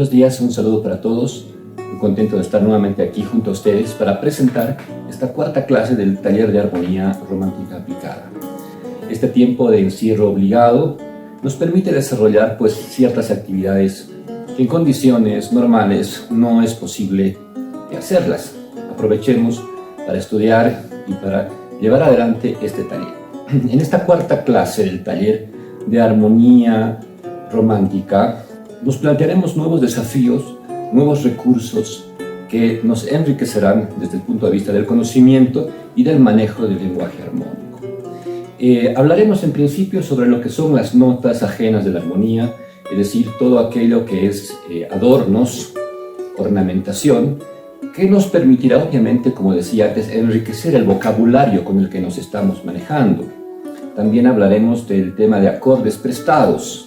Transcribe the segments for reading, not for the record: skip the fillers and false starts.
buenos días, un saludo para todos. Muy contento de estar nuevamente aquí junto a ustedes para presentar esta cuarta clase del taller de armonía romántica aplicada. Este tiempo de encierro obligado nos permite desarrollar ciertas actividades que en condiciones normales no es posible hacerlas. Aprovechemos para estudiar y para llevar adelante este taller. En esta cuarta clase del taller de armonía romántica nos plantearemos nuevos desafíos, nuevos recursos que nos enriquecerán desde el punto de vista del conocimiento y del manejo del lenguaje armónico. Hablaremos en principio sobre lo que son las notas ajenas de la armonía, es decir, todo aquello que es adornos, ornamentación, que nos permitirá obviamente, como decía antes, enriquecer el vocabulario con el que nos estamos manejando. También hablaremos del tema de acordes prestados,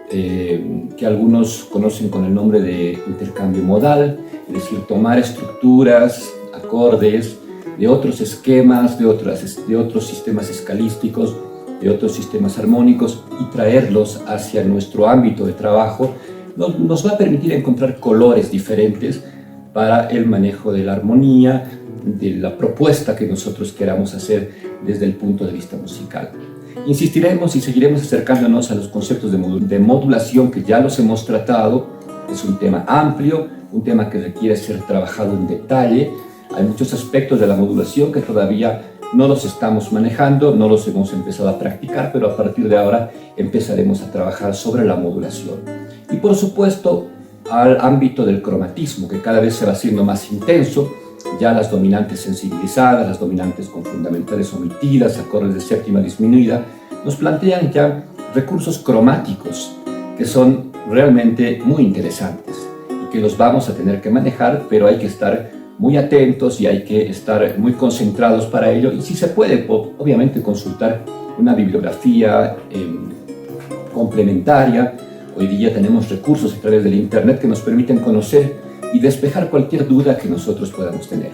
que algunos conocen con el nombre de intercambio modal, es decir, tomar estructuras, acordes de otros esquemas, de otros sistemas escalísticos, de otros sistemas armónicos y traerlos hacia nuestro ámbito de trabajo. Nos va a permitir encontrar colores diferentes para el manejo de la armonía, de la propuesta que nosotros queramos hacer desde el punto de vista musical. Insistiremos y seguiremos acercándonos a los conceptos de modulación que ya los hemos tratado. Es un tema amplio, un tema que requiere ser trabajado en detalle. Hay muchos aspectos de la modulación que todavía no los estamos manejando, no los hemos empezado a practicar, pero a partir de ahora empezaremos a trabajar sobre la modulación. Y por supuesto, al ámbito del cromatismo, que cada vez se va haciendo más intenso. Ya las dominantes sensibilizadas, las dominantes con fundamentales omitidas, acordes de séptima disminuida, nos plantean ya recursos cromáticos que son realmente muy interesantes y que los vamos a tener que manejar, pero hay que estar muy atentos y hay que estar muy concentrados para ello. Y si se puede, obviamente, consultar una bibliografía complementaria. Hoy día tenemos recursos a través del Internet que nos permiten conocer y despejar cualquier duda que nosotros podamos tener.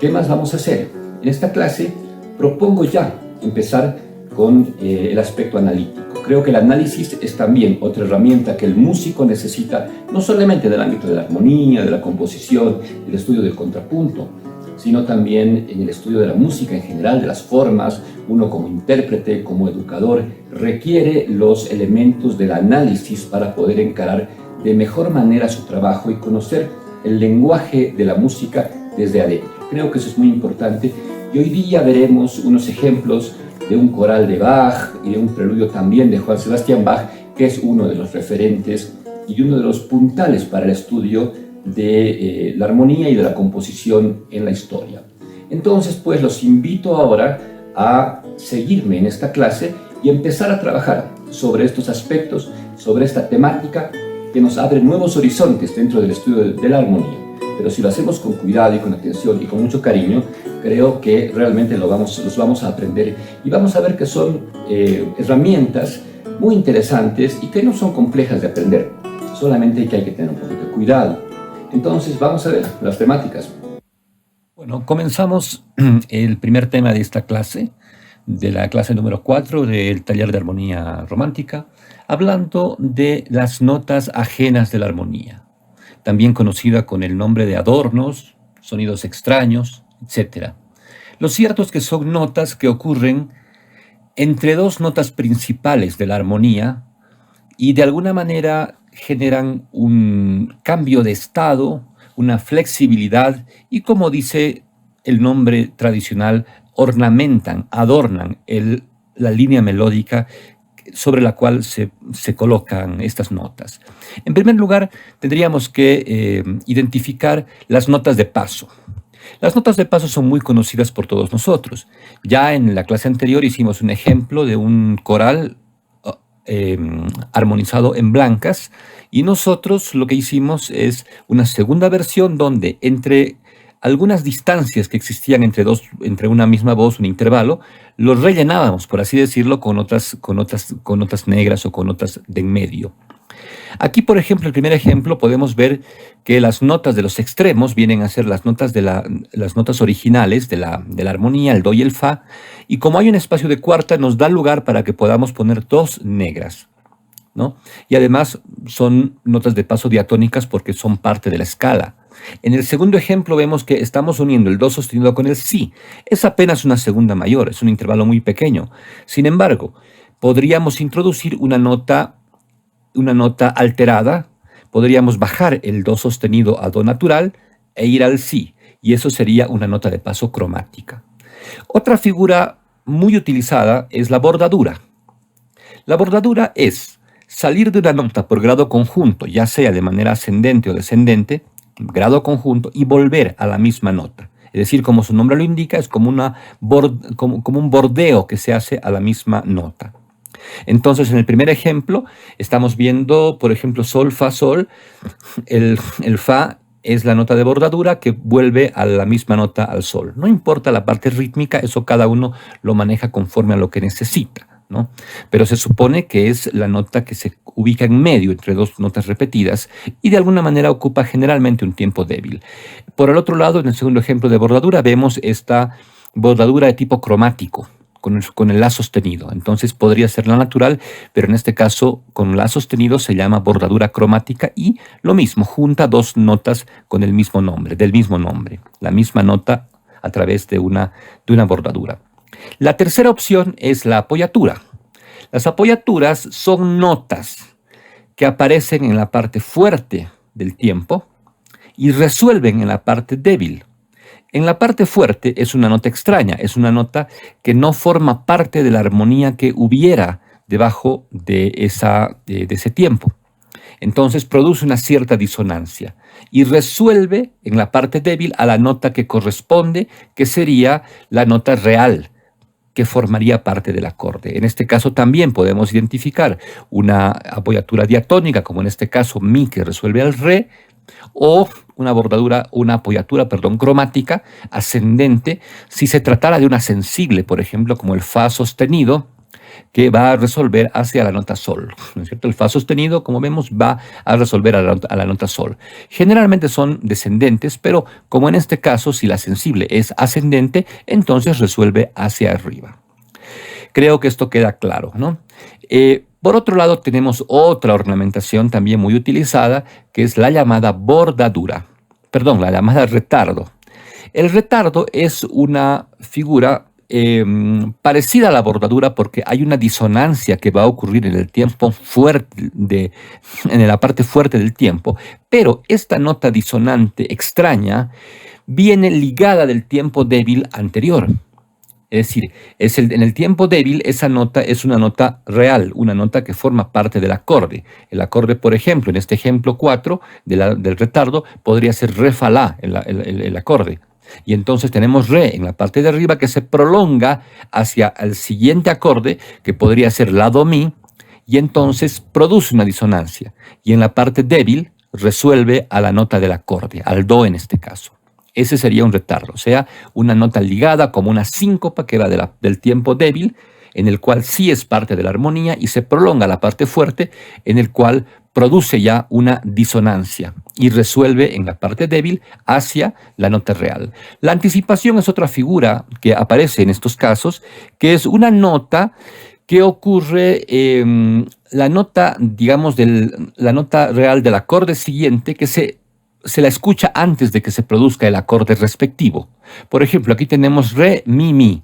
¿Qué más vamos a hacer? En esta clase propongo ya empezar con el aspecto analítico. Creo que el análisis es también otra herramienta que el músico necesita, no solamente del ámbito de la armonía, de la composición, del estudio del contrapunto, sino también en el estudio de la música en general, de las formas. Uno como intérprete, como educador, requiere los elementos del análisis para poder encarar de mejor manera su trabajo y conocer el lenguaje de la música desde adentro. Creo que eso es muy importante y hoy día veremos unos ejemplos de un coral de Bach y de un preludio también de Johann Sebastian Bach, que es uno de los referentes y uno de los puntales para el estudio de la armonía y de la composición en la historia. Entonces, pues los invito ahora a seguirme en esta clase y empezar a trabajar sobre estos aspectos, sobre esta temática que nos abre nuevos horizontes dentro del estudio de la armonía. Pero si lo hacemos con cuidado y con atención y con mucho cariño, creo que realmente los vamos a aprender y vamos a ver que son herramientas muy interesantes y que no son complejas de aprender, solamente que hay que tener un poquito de cuidado. Entonces vamos a ver las temáticas. Bueno, comenzamos el primer tema de esta clase, de la clase número 4 del taller de armonía romántica, hablando de las notas ajenas de la armonía, también conocida con el nombre de adornos, sonidos extraños, etc. Lo cierto es que son notas que ocurren entre dos notas principales de la armonía y de alguna manera generan un cambio de estado, una flexibilidad y, como dice el nombre tradicional, ornamentan, adornan la línea melódica sobre la cual se colocan estas notas. En primer lugar, tendríamos que identificar las notas de paso. Las notas de paso son muy conocidas por todos nosotros. Ya en la clase anterior hicimos un ejemplo de un coral armonizado en blancas y nosotros lo que hicimos es una segunda versión donde entre algunas distancias que existían entre una misma voz, un intervalo, los rellenábamos, por así decirlo, con otras negras o con otras de en medio. Aquí, por ejemplo, el primer ejemplo, podemos ver que las notas de los extremos vienen a ser las notas originales de la armonía, el do y el fa, y como hay un espacio de cuarta, nos da lugar para que podamos poner dos negras. ¿no? Y además son notas de paso diatónicas porque son parte de la escala. En el segundo ejemplo vemos que estamos uniendo el do sostenido con el si. Es apenas una segunda mayor, es un intervalo muy pequeño. Sin embargo, podríamos introducir una nota alterada, podríamos bajar el do sostenido a do natural e ir al si, y eso sería una nota de paso cromática. Otra figura muy utilizada es la bordadura. La bordadura es salir de una nota por grado conjunto, ya sea de manera ascendente o descendente, grado conjunto, y volver a la misma nota. Es decir, como su nombre lo indica, es como un bordeo que se hace a la misma nota. Entonces, en el primer ejemplo, estamos viendo, por ejemplo, sol, fa, sol. El fa es la nota de bordadura que vuelve a la misma nota al sol. No importa la parte rítmica, eso cada uno lo maneja conforme a lo que necesita, ¿no? Pero se supone que es la nota que se ubica en medio entre dos notas repetidas y de alguna manera ocupa generalmente un tiempo débil. Por el otro lado, en el segundo ejemplo de bordadura, vemos esta bordadura de tipo cromático, con el la sostenido. Entonces podría ser la natural, pero en este caso con la sostenido se llama bordadura cromática y lo mismo, junta dos notas con el mismo nombre, del mismo nombre, la misma nota a través de una bordadura. La tercera opción es la apoyatura. Las apoyaturas son notas que aparecen en la parte fuerte del tiempo y resuelven en la parte débil. En la parte fuerte es una nota extraña, es una nota que no forma parte de la armonía que hubiera debajo de ese tiempo. Entonces produce una cierta disonancia y resuelve en la parte débil a la nota que corresponde, que sería la nota real, que formaría parte del acorde. En este caso también podemos identificar una apoyatura diatónica, como en este caso mi, que resuelve al re, o una apoyatura cromática ascendente si se tratara de una sensible, por ejemplo, como el fa sostenido, que va a resolver hacia la nota sol, ¿no es cierto? El fa sostenido, como vemos, va a resolver a la nota sol. Generalmente son descendentes, pero como en este caso, si la sensible es ascendente, entonces resuelve hacia arriba. Creo que esto queda claro, ¿no? Por otro lado, tenemos otra ornamentación también muy utilizada, que es la llamada bordadura. Perdón, la llamada retardo. El retardo es una figura parecida a la bordadura porque hay una disonancia que va a ocurrir en el tiempo fuerte, en la parte fuerte del tiempo, pero esta nota disonante extraña viene ligada del tiempo débil anterior. Es decir, en el tiempo débil esa nota es una nota real, una nota que forma parte del acorde. El acorde, por ejemplo, en este ejemplo 4 del retardo, podría ser re, fa, la, el acorde. Y entonces tenemos re en la parte de arriba que se prolonga hacia el siguiente acorde, que podría ser la, do, mi, y entonces produce una disonancia. Y en la parte débil resuelve a la nota del acorde, al do en este caso. Ese sería un retardo, o sea, una nota ligada como una síncopa que va del tiempo débil, en el cual sí es parte de la armonía, y se prolonga la parte fuerte, en el cual produce ya una disonancia y resuelve en la parte débil hacia la nota real. La anticipación es otra figura que aparece en estos casos, que es una nota que ocurre, la nota, digamos, la nota real del acorde siguiente, que se la escucha antes de que se produzca el acorde respectivo. Por ejemplo, aquí tenemos re, mi, mi.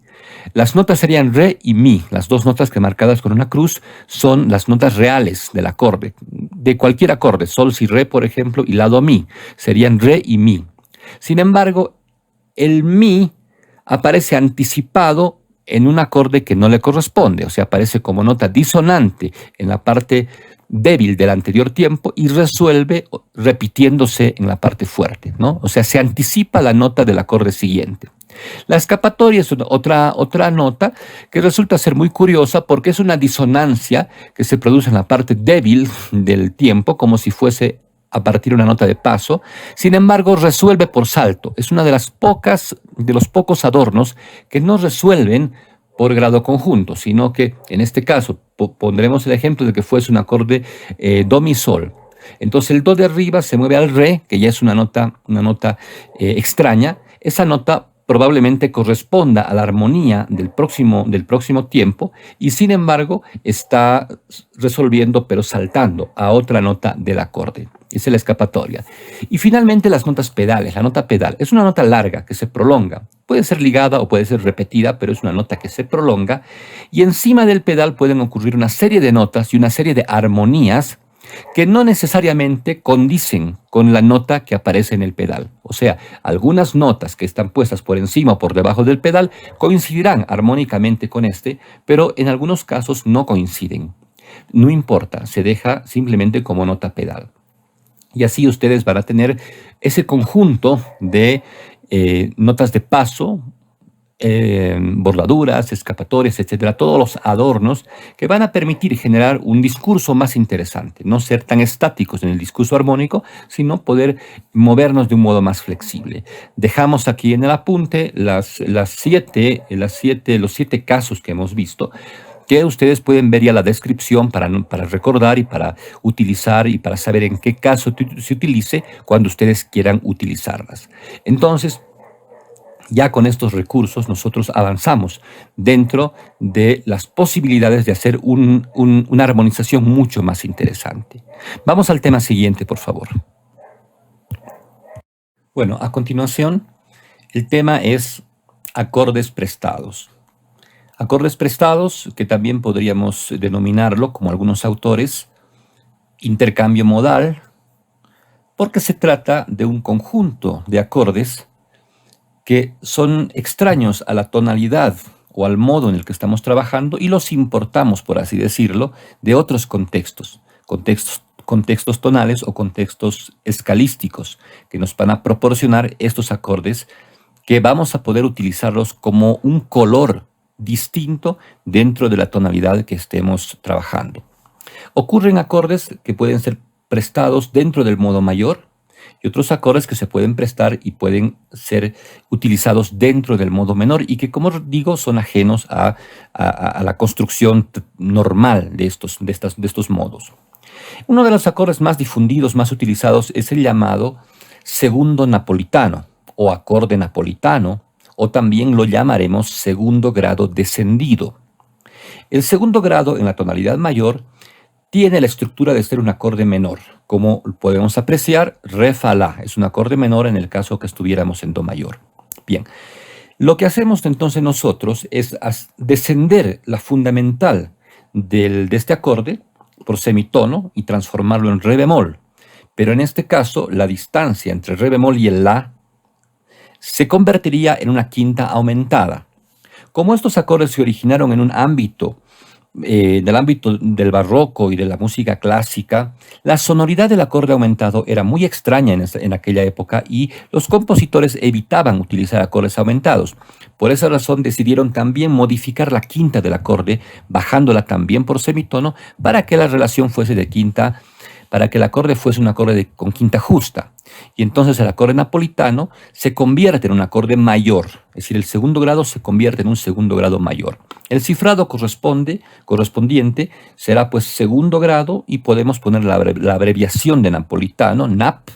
Las notas serían re y mi. Las dos notas que marcadas con una cruz son las notas reales del acorde, de cualquier acorde. Sol, si, re, por ejemplo, y la, do, mi. Serían re y mi. Sin embargo, el mi aparece anticipado en un acorde que no le corresponde, o sea, aparece como nota disonante en la parte débil del anterior tiempo y resuelve repitiéndose en la parte fuerte, ¿no? O sea, se anticipa la nota del acorde siguiente. La escapatoria es otra nota que resulta ser muy curiosa porque es una disonancia que se produce en la parte débil del tiempo, como si fuese a partir de una nota de paso. Sin embargo, resuelve por salto. Es una de los pocos adornos que no resuelven por grado conjunto, sino que en este caso pondremos el ejemplo de que fuese un acorde do, mi, sol. Entonces el do de arriba se mueve al re, que ya es una nota extraña. Esa nota probablemente corresponda a la armonía del próximo tiempo y sin embargo está resolviendo pero saltando a otra nota del acorde. Esa es la escapatoria. Y finalmente las notas pedales. La nota pedal es una nota larga que se prolonga. Puede ser ligada o puede ser repetida, pero es una nota que se prolonga. Y encima del pedal pueden ocurrir una serie de notas y una serie de armonías que no necesariamente condicen con la nota que aparece en el pedal. O sea, algunas notas que están puestas por encima o por debajo del pedal coincidirán armónicamente con este, pero en algunos casos no coinciden. No importa, se deja simplemente como nota pedal. Y así ustedes van a tener ese conjunto de notas de paso, bordaduras, escapatorias, etcétera, todos los adornos que van a permitir generar un discurso más interesante, no ser tan estáticos en el discurso armónico, sino poder movernos de un modo más flexible. Dejamos aquí en el apunte los 7 casos que hemos visto, que ustedes pueden ver ya la descripción para recordar y para utilizar y para saber en qué caso se utilice cuando ustedes quieran utilizarlas. Entonces, ya con estos recursos nosotros avanzamos dentro de las posibilidades de hacer una armonización mucho más interesante. Vamos al tema siguiente, por favor. Bueno, a continuación, el tema es acordes prestados. Acordes prestados, que también podríamos denominarlo, como algunos autores, intercambio modal, porque se trata de un conjunto de acordes que son extraños a la tonalidad o al modo en el que estamos trabajando y los importamos, por así decirlo, de otros contextos tonales o contextos escalísticos que nos van a proporcionar estos acordes que vamos a poder utilizarlos como un color distinto dentro de la tonalidad que estemos trabajando. Ocurren acordes que pueden ser prestados dentro del modo mayor y otros acordes que se pueden prestar y pueden ser utilizados dentro del modo menor y que, como digo, son ajenos a la construcción normal de estos modos. Uno de los acordes más difundidos, más utilizados, es el llamado segundo napolitano o acorde napolitano, o también lo llamaremos segundo grado descendido. El segundo grado en la tonalidad mayor tiene la estructura de ser un acorde menor. Como podemos apreciar, re, fa, la es un acorde menor en el caso que estuviéramos en do mayor. Bien, lo que hacemos entonces nosotros es descender la fundamental de este acorde por semitono y transformarlo en re bemol. Pero en este caso, la distancia entre re bemol y el la se convertiría en una quinta aumentada. Como estos acordes se originaron en un ámbito, del ámbito del barroco y de la música clásica, la sonoridad del acorde aumentado era muy extraña en aquella época y los compositores evitaban utilizar acordes aumentados. Por esa razón decidieron también modificar la quinta del acorde, bajándola también por semitono, para que la relación fuese de quinta, para que el acorde fuese un acorde con quinta justa. Y entonces el acorde napolitano se convierte en un acorde mayor, es decir, el segundo grado se convierte en un segundo grado mayor. El cifrado correspondiente será pues segundo grado y podemos poner la abreviación de napolitano, NAP,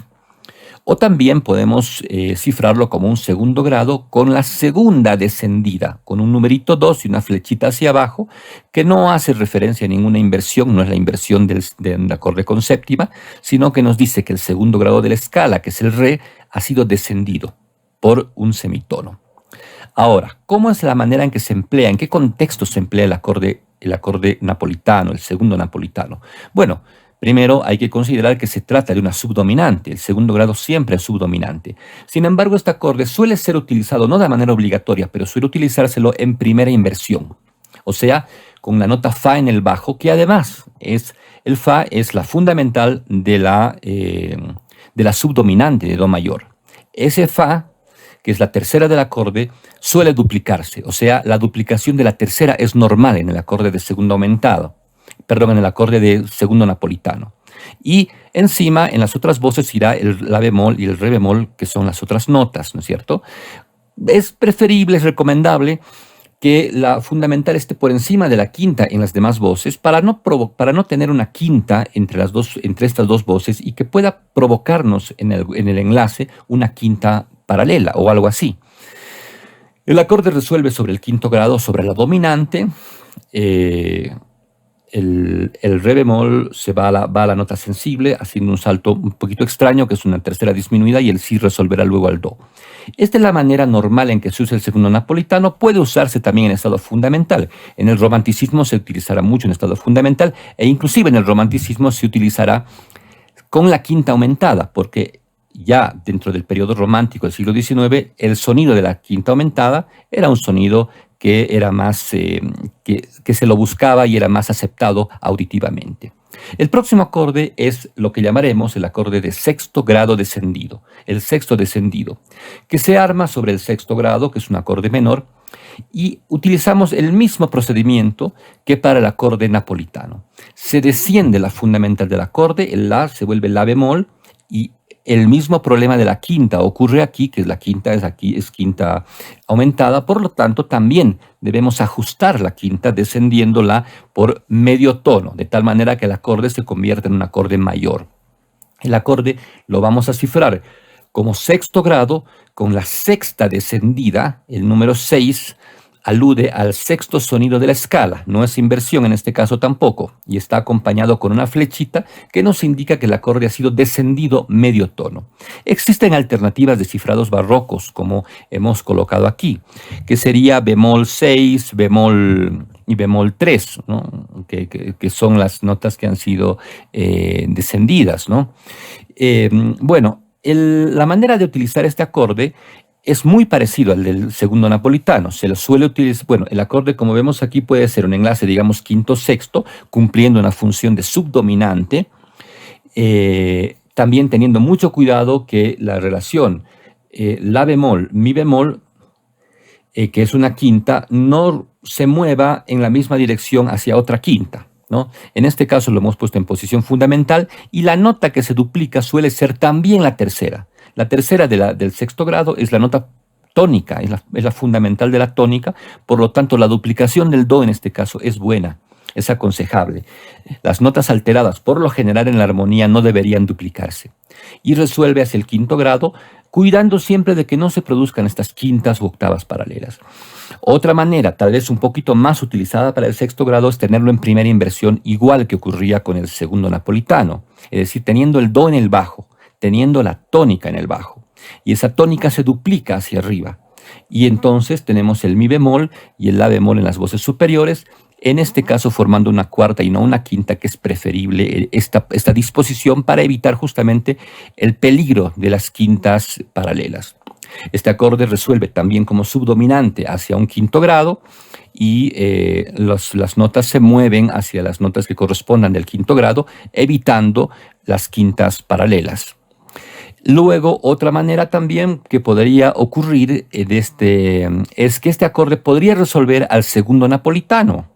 o también podemos cifrarlo como un segundo grado con la segunda descendida, con un numerito 2 y una flechita hacia abajo, que no hace referencia a ninguna inversión, no es la inversión del acorde con séptima, sino que nos dice que el segundo grado de la escala, que es el re, ha sido descendido por un semitono. Ahora, ¿cómo es la manera en que se emplea, en qué contexto se emplea el acorde napolitano, el segundo napolitano? Bueno, primero hay que considerar que se trata de una subdominante, el segundo grado siempre es subdominante. Sin embargo, este acorde suele ser utilizado no de manera obligatoria, pero suele utilizárselo en primera inversión. O sea, con la nota fa en el bajo, que además el fa es la fundamental de la subdominante de do mayor. Ese fa, que es la tercera del acorde, suele duplicarse. O sea, la duplicación de la tercera es normal en el acorde de segundo aumentado. En el acorde de segundo napolitano. Y encima, en las otras voces irá el la bemol y el re bemol, que son las otras notas, ¿no es cierto? Es preferible, es recomendable que la fundamental esté por encima de la quinta en las demás voces para no tener una quinta entre estas dos voces y que pueda provocarnos en el enlace una quinta paralela o algo así. El acorde resuelve sobre el quinto grado, sobre la dominante. El re bemol se va a la nota sensible, haciendo un salto un poquito extraño, que es una tercera disminuida, y el si resolverá luego al do. Esta es la manera normal en que se usa el segundo napolitano. Puede usarse también en estado fundamental. En el romanticismo se utilizará mucho en estado fundamental, e inclusive en el romanticismo se utilizará con la quinta aumentada, porque ya dentro del periodo romántico del siglo XIX, el sonido de la quinta aumentada era un sonido que era más, que se lo buscaba y era más aceptado auditivamente. El próximo acorde es lo que llamaremos el acorde de sexto grado descendido, el sexto descendido, que se arma sobre el sexto grado, que es un acorde menor, y utilizamos el mismo procedimiento que para el acorde napolitano. Se desciende la fundamental del acorde, el la se vuelve la bemol, y el mismo problema de la quinta ocurre aquí, que la quinta es quinta aumentada, por lo tanto también debemos ajustar la quinta descendiéndola por medio tono, de tal manera que el acorde se convierta en un acorde mayor. El acorde lo vamos a cifrar como sexto grado con la sexta descendida, el número 6, alude al sexto sonido de la escala, no es inversión en este caso tampoco, y está acompañado con una flechita que nos indica que el acorde ha sido descendido medio tono. Existen alternativas de cifrados barrocos, como hemos colocado aquí, que sería bemol 6, bemol y bemol 3, ¿no? que son las notas que han sido descendidas, ¿no? Bueno, la manera de utilizar este acorde es muy parecido al del segundo napolitano. Se lo suele utilizar, bueno, el acorde, como vemos aquí, puede ser un enlace, digamos, quinto-sexto, cumpliendo una función de subdominante, también teniendo mucho cuidado que la relación la bemol, mi bemol, que es una quinta, no se mueva en la misma dirección hacia otra quinta, ¿no? En este caso lo hemos puesto en posición fundamental, y la nota que se duplica suele ser también la tercera. La tercera del sexto grado es la nota tónica, es la fundamental de la tónica, por lo tanto la duplicación del do en este caso es buena, es aconsejable. Las notas alteradas por lo general en la armonía no deberían duplicarse. Y resuelve hacia el quinto grado, cuidando siempre de que no se produzcan estas quintas u octavas paralelas. Otra manera, tal vez un poquito más utilizada para el sexto grado, es tenerlo en primera inversión, igual que ocurría con el segundo napolitano, es decir, teniendo el do en el bajo, teniendo la tónica en el bajo, y esa tónica se duplica hacia arriba, y entonces tenemos el mi bemol y el la bemol en las voces superiores, en este caso formando una cuarta y no una quinta, que es preferible esta disposición para evitar justamente el peligro de las quintas paralelas. Este acorde resuelve también como subdominante hacia un quinto grado, y las notas se mueven hacia las notas que correspondan del quinto grado, evitando las quintas paralelas. Luego, otra manera también que podría ocurrir es que este acorde podría resolver al segundo napolitano,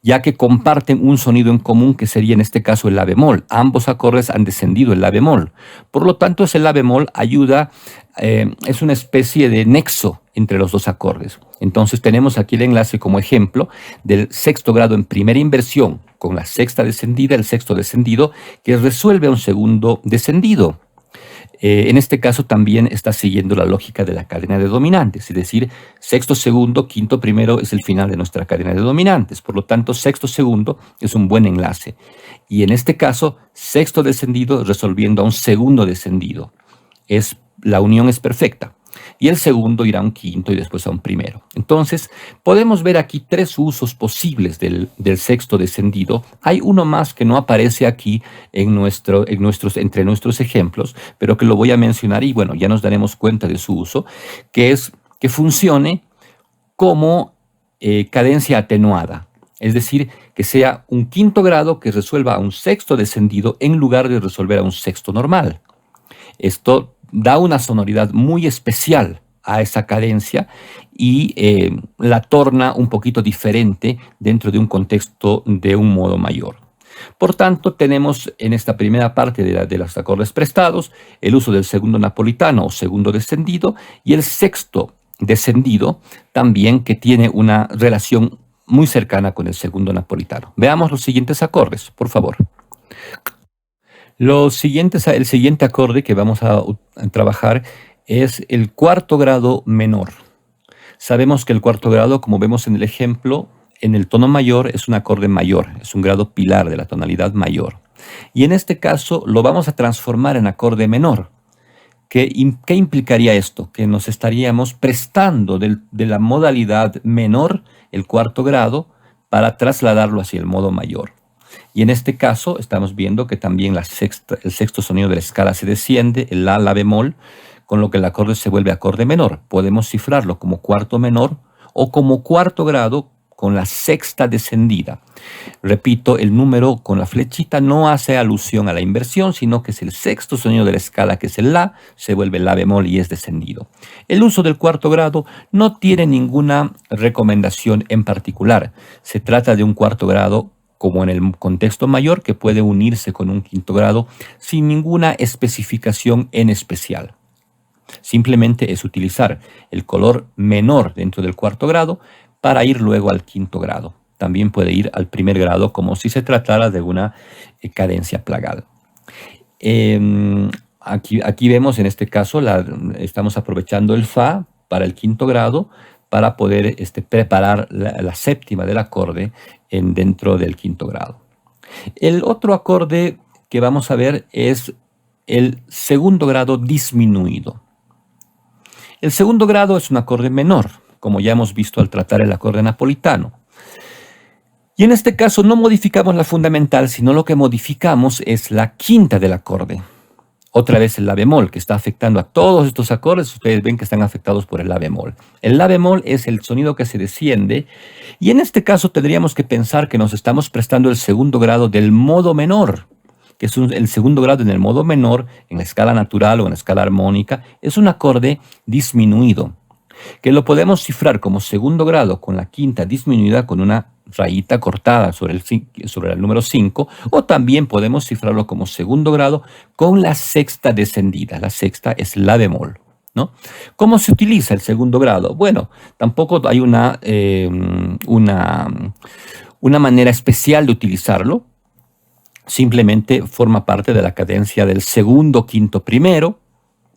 ya que comparten un sonido en común, que sería en este caso el la bemol. Ambos acordes han descendido el la bemol. Por lo tanto, ese la bemol ayuda, es una especie de nexo entre los dos acordes. Entonces tenemos aquí el enlace como ejemplo del sexto grado en primera inversión con la sexta descendida, el sexto descendido, que resuelve a un segundo descendido. En este caso también está siguiendo la lógica de la cadena de dominantes, es decir, sexto segundo, quinto primero es el final de nuestra cadena de dominantes, por lo tanto sexto segundo es un buen enlace. Y en este caso, sexto descendido resolviendo a un segundo descendido. La unión es perfecta. Y el segundo irá a un quinto y después a un primero. Entonces, podemos ver aquí tres usos posibles del sexto descendido. Hay uno más que no aparece aquí entre nuestros ejemplos, pero que lo voy a mencionar y bueno, ya nos daremos cuenta de su uso, que es que funcione como cadencia atenuada. Es decir, que sea un quinto grado que resuelva a un sexto descendido en lugar de resolver a un sexto normal. Esto da una sonoridad muy especial a esa cadencia y la torna un poquito diferente dentro de un contexto de un modo mayor. Por tanto, tenemos en esta primera parte de los acordes prestados el uso del segundo napolitano o segundo descendido, y el sexto descendido también, que tiene una relación muy cercana con el segundo napolitano. Veamos los siguientes acordes, por favor. El siguiente acorde que vamos a trabajar es el cuarto grado menor. Sabemos que el cuarto grado, como vemos en el ejemplo, en el tono mayor es un acorde mayor, es un grado pilar de la tonalidad mayor. Y en este caso lo vamos a transformar en acorde menor. ¿Qué implicaría esto? Que nos estaríamos prestando de la modalidad menor, el cuarto grado, para trasladarlo hacia el modo mayor. Y en este caso estamos viendo que también el sexto sonido de la escala se desciende, el la bemol, con lo que el acorde se vuelve acorde menor. Podemos cifrarlo como cuarto menor o como cuarto grado con la sexta descendida. Repito, el número con la flechita no hace alusión a la inversión, sino que es el sexto sonido de la escala, que es el la, se vuelve la bemol y es descendido. El uso del cuarto grado no tiene ninguna recomendación en particular. Se trata de un cuarto grado como en el contexto mayor, que puede unirse con un quinto grado sin ninguna especificación en especial. Simplemente es utilizar el color menor dentro del cuarto grado para ir luego al quinto grado. También puede ir al primer grado como si se tratara de una cadencia plagal. Aquí vemos en este caso, estamos aprovechando el fa para el quinto grado para poder preparar la séptima del acorde dentro del quinto grado. El otro acorde que vamos a ver es el segundo grado disminuido. El segundo grado es un acorde menor, como ya hemos visto al tratar el acorde napolitano. Y en este caso no modificamos la fundamental, sino lo que modificamos es la quinta del acorde. Otra vez el la bemol, que está afectando a todos estos acordes. Ustedes ven que están afectados por el la bemol. El la bemol es el sonido que se desciende, y en este caso tendríamos que pensar que nos estamos prestando el segundo grado del modo menor, que es el segundo grado en el modo menor, en la escala natural o en la escala armónica, es un acorde disminuido, que lo podemos cifrar como segundo grado con la quinta disminuida con una rayita cortada sobre el número 5, o también podemos cifrarlo como segundo grado con la sexta descendida. La sexta es la bemol, ¿no? ¿Cómo se utiliza el segundo grado? Bueno, tampoco hay una manera especial de utilizarlo. Simplemente forma parte de la cadencia del segundo, quinto, primero,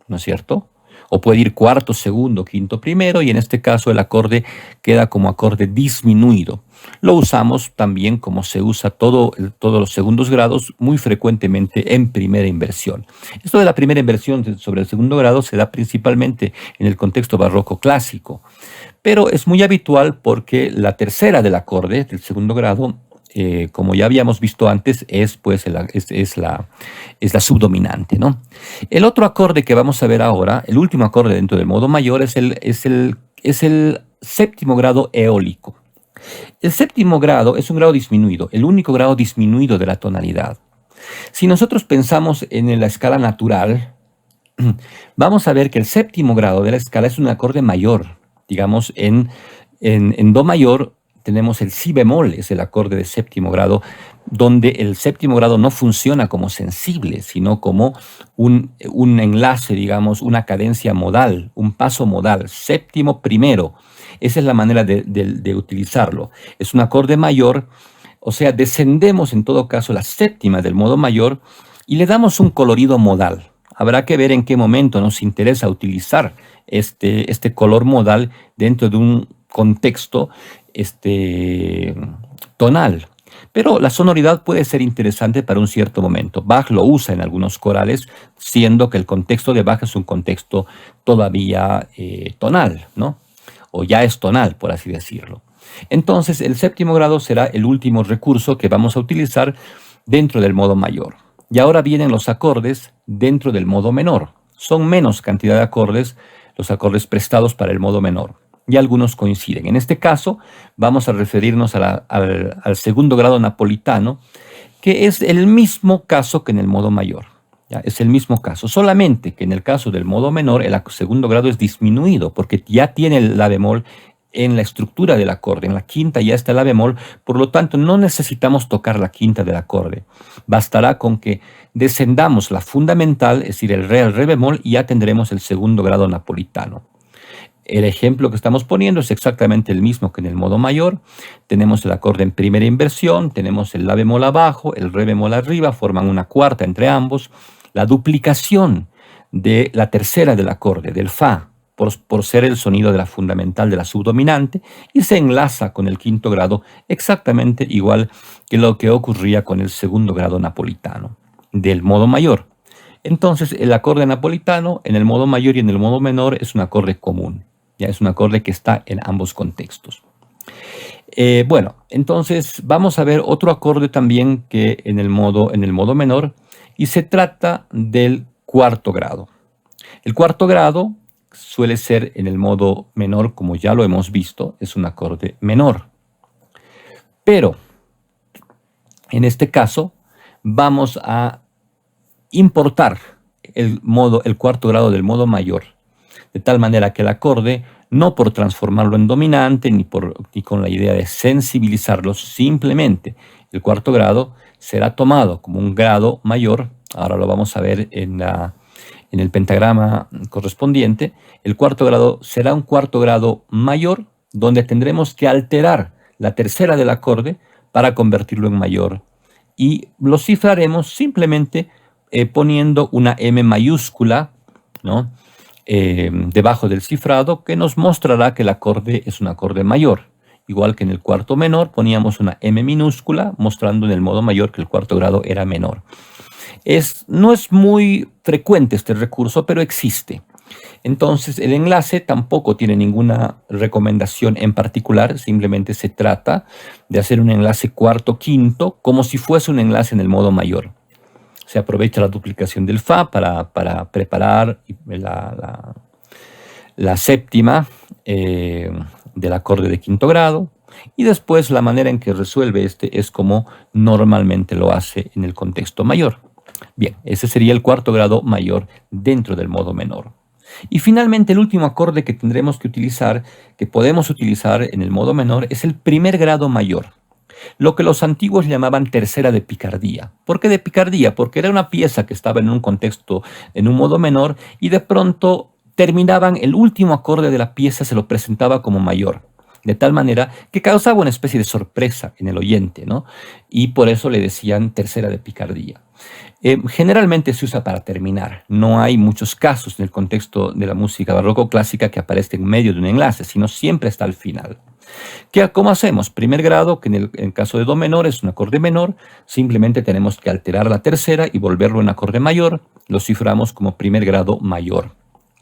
¿no es cierto? O puede ir cuarto, segundo, quinto, primero, y en este caso el acorde queda como acorde disminuido. Lo usamos también como se usa todos los segundos grados, muy frecuentemente en primera inversión. Esto de la primera inversión sobre el segundo grado se da principalmente en el contexto barroco clásico, pero es muy habitual porque la tercera del acorde del segundo grado, como ya habíamos visto antes, es la subdominante, ¿no? El otro acorde que vamos a ver ahora, el último acorde dentro del modo mayor, es el séptimo grado eólico. El séptimo grado es un grado disminuido, el único grado disminuido de la tonalidad. Si nosotros pensamos en la escala natural, vamos a ver que el séptimo grado de la escala es un acorde mayor. Digamos, en do mayor tenemos el si bemol, es el acorde de séptimo grado, donde el séptimo grado no funciona como sensible, sino como un enlace, digamos, una cadencia modal, un paso modal, séptimo primero. Esa es la manera de utilizarlo. Es un acorde mayor, o sea, descendemos en todo caso la séptima del modo mayor y le damos un colorido modal. Habrá que ver en qué momento nos interesa utilizar este color modal dentro de un contexto tonal. Pero la sonoridad puede ser interesante para un cierto momento. Bach lo usa en algunos corales, siendo que el contexto de Bach es un contexto todavía tonal, ¿no? O ya es tonal, por así decirlo. Entonces, el séptimo grado será el último recurso que vamos a utilizar dentro del modo mayor. Y ahora vienen los acordes dentro del modo menor. Son menos cantidad de acordes, los acordes prestados para el modo menor. Y algunos coinciden. En este caso, vamos a referirnos al segundo grado napolitano, que es el mismo caso que en el modo mayor. ¿Ya? Es el mismo caso, solamente que en el caso del modo menor, el segundo grado es disminuido, porque ya tiene el la bemol en la estructura del acorde. En la quinta ya está el la bemol, por lo tanto no necesitamos tocar la quinta del acorde. Bastará con que descendamos la fundamental, es decir, el re bemol, y ya tendremos el segundo grado napolitano. El ejemplo que estamos poniendo es exactamente el mismo que en el modo mayor. Tenemos el acorde en primera inversión, tenemos el la bemol abajo, el re bemol arriba, forman una cuarta entre ambos. La duplicación de la tercera del acorde, del fa, por ser el sonido de la fundamental de la subdominante y se enlaza con el quinto grado exactamente igual que lo que ocurría con el segundo grado napolitano del modo mayor. Entonces, el acorde napolitano en el modo mayor y en el modo menor es un acorde común, ya es un acorde que está en ambos contextos. Bueno, entonces vamos a ver otro acorde también que en el modo menor, y se trata del cuarto grado. El cuarto grado suele ser en el modo menor, como ya lo hemos visto, es un acorde menor. Pero en este caso vamos a importar el cuarto grado del modo mayor, de tal manera que el acorde, no por transformarlo en dominante ni con la idea de sensibilizarlo, simplemente el cuarto grado será tomado como un grado mayor. Ahora lo vamos a ver en el pentagrama correspondiente. El cuarto grado será un cuarto grado mayor, donde tendremos que alterar la tercera del acorde para convertirlo en mayor. Y lo cifraremos simplemente poniendo una M mayúscula, ¿no?, debajo del cifrado, que nos mostrará que el acorde es un acorde mayor. Igual que en el cuarto menor poníamos una M minúscula mostrando en el modo mayor que el cuarto grado era menor. No es muy frecuente este recurso, pero existe. Entonces, el enlace tampoco tiene ninguna recomendación en particular, simplemente se trata de hacer un enlace cuarto-quinto como si fuese un enlace en el modo mayor. Se aprovecha la duplicación del Fa para preparar la séptima del acorde de quinto grado, y después la manera en que resuelve este es como normalmente lo hace en el contexto mayor. Bien, ese sería el cuarto grado mayor dentro del modo menor. Y finalmente el último acorde que tendremos que utilizar, que podemos utilizar en el modo menor, es el primer grado mayor, lo que los antiguos llamaban tercera de picardía. ¿Por qué de picardía? Porque era una pieza que estaba en un contexto, en un modo menor, y de pronto terminaban el último acorde de la pieza, se lo presentaba como mayor, de tal manera que causaba una especie de sorpresa en el oyente, ¿no? Y por eso le decían tercera de picardía. Generalmente se usa para terminar. No hay muchos casos en el contexto de la música barroco clásica que aparezca en medio de un enlace, sino siempre está al final. ¿Cómo hacemos? Primer grado, que en el caso de do menor es un acorde menor, simplemente tenemos que alterar la tercera y volverlo en acorde mayor, lo ciframos como primer grado mayor,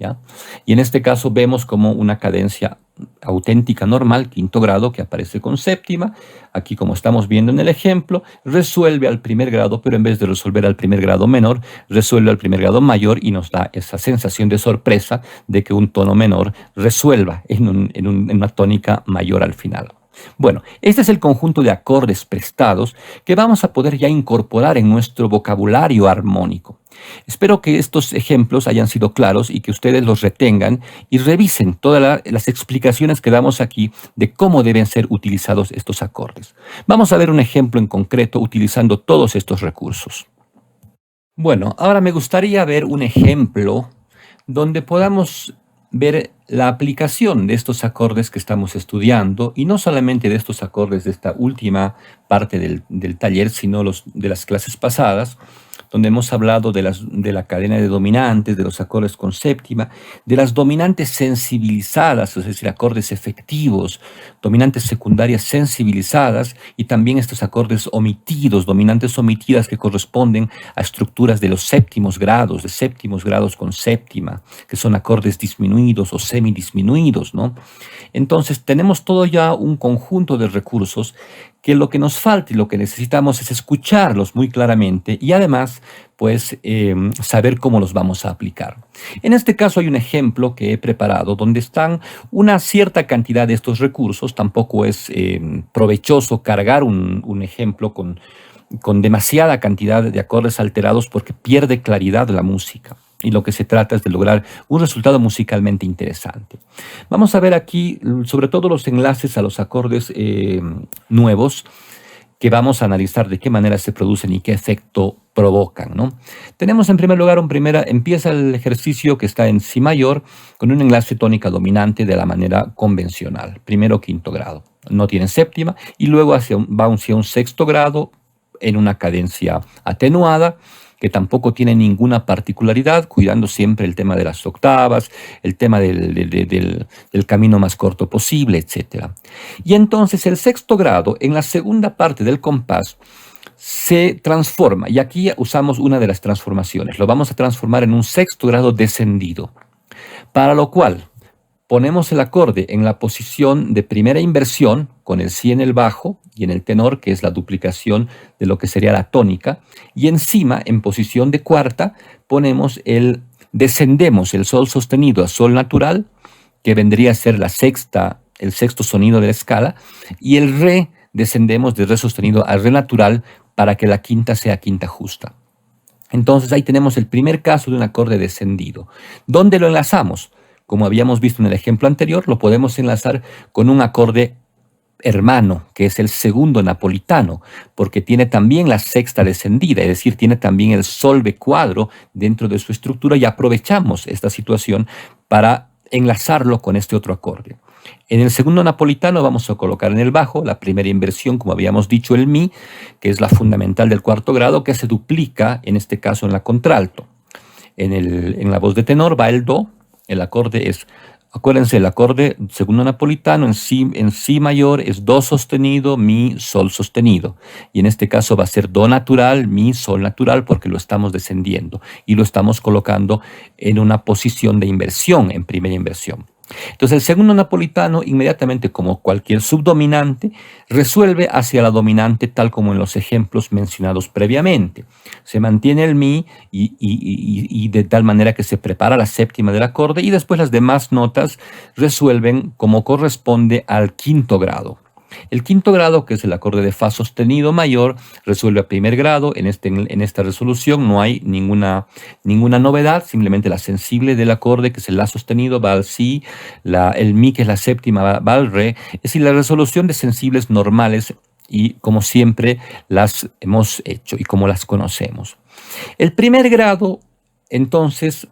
¿ya? Y en este caso vemos como una cadencia auténtica normal, quinto grado, que aparece con séptima. Aquí, como estamos viendo en el ejemplo, resuelve al primer grado, pero en vez de resolver al primer grado menor, resuelve al primer grado mayor, y nos da esa sensación de sorpresa de que un tono menor resuelva en una tónica mayor al final. Bueno, este es el conjunto de acordes prestados que vamos a poder ya incorporar en nuestro vocabulario armónico. Espero que estos ejemplos hayan sido claros y que ustedes los retengan y revisen todas las explicaciones que damos aquí de cómo deben ser utilizados estos acordes. Vamos a ver un ejemplo en concreto utilizando todos estos recursos. Bueno, ahora me gustaría ver un ejemplo donde podamos ver la aplicación de estos acordes que estamos estudiando, y no solamente de estos acordes de esta última parte del taller, sino de las clases pasadas, donde hemos hablado de la cadena de dominantes, de los acordes con séptima, de las dominantes sensibilizadas, es decir, acordes efectivos, dominantes secundarias sensibilizadas, y también estos acordes omitidos, dominantes omitidas, que corresponden a estructuras de los séptimos grados, de séptimos grados con séptima, que son acordes disminuidos o semidisminuidos, ¿no? Entonces tenemos todo ya un conjunto de recursos que lo que nos falta y lo que necesitamos es escucharlos muy claramente y además, pues, saber cómo los vamos a aplicar. En este caso hay un ejemplo que he preparado donde están una cierta cantidad de estos recursos. Tampoco es provechoso cargar un ejemplo con demasiada cantidad de acordes alterados, porque pierde claridad la música. Y lo que se trata es de lograr un resultado musicalmente interesante. Vamos a ver aquí sobre todo los enlaces a los acordes nuevos, que vamos a analizar de qué manera se producen y qué efecto provocan, ¿no? Tenemos en primer lugar, empieza el ejercicio que está en si mayor con un enlace tónica dominante de la manera convencional, primero quinto grado, no tiene séptima, y luego va hacia un sexto grado en una cadencia atenuada, que tampoco tiene ninguna particularidad, cuidando siempre el tema de las octavas, el tema del camino más corto posible, etc. Y entonces el sexto grado, en la segunda parte del compás, se transforma, y aquí usamos una de las transformaciones. Lo vamos a transformar en un sexto grado descendido, para lo cual ponemos el acorde en la posición de primera inversión, con el si en el bajo y en el tenor, que es la duplicación de lo que sería la tónica, y encima, en posición de cuarta, descendemos el sol sostenido a sol natural, que vendría a ser el sexto sonido de la escala, y el re descendemos de re sostenido a re natural para que la quinta sea quinta justa. Entonces ahí tenemos el primer caso de un acorde descendido. ¿Dónde lo enlazamos? Como habíamos visto en el ejemplo anterior, lo podemos enlazar con un acorde hermano, que es el segundo napolitano, porque tiene también la sexta descendida, es decir, tiene también el solve cuadro dentro de su estructura, y aprovechamos esta situación para enlazarlo con este otro acorde. En el segundo napolitano vamos a colocar en el bajo la primera inversión, como habíamos dicho, el mi, que es la fundamental del cuarto grado, que se duplica, en este caso, en la contralto. En la voz de tenor va el do. El acorde es, acuérdense, el acorde segundo napolitano en si mayor es do sostenido, mi, sol sostenido. Y en este caso va a ser do natural, mi, sol natural, porque lo estamos descendiendo y lo estamos colocando en una posición de inversión, en primera inversión. Entonces el segundo napolitano, inmediatamente, como cualquier subdominante, resuelve hacia la dominante, tal como en los ejemplos mencionados previamente. Se mantiene el mi y de tal manera que se prepara la séptima del acorde, y después las demás notas resuelven como corresponde al quinto grado. El quinto grado, que es el acorde de fa sostenido mayor, resuelve a primer grado. En esta resolución no hay ninguna novedad, simplemente la sensible del acorde, que es el la sostenido, va al si, el mi, que es la séptima, va al re. Es decir, la resolución de sensibles normales, y como siempre las hemos hecho y como las conocemos. El primer grado, entonces,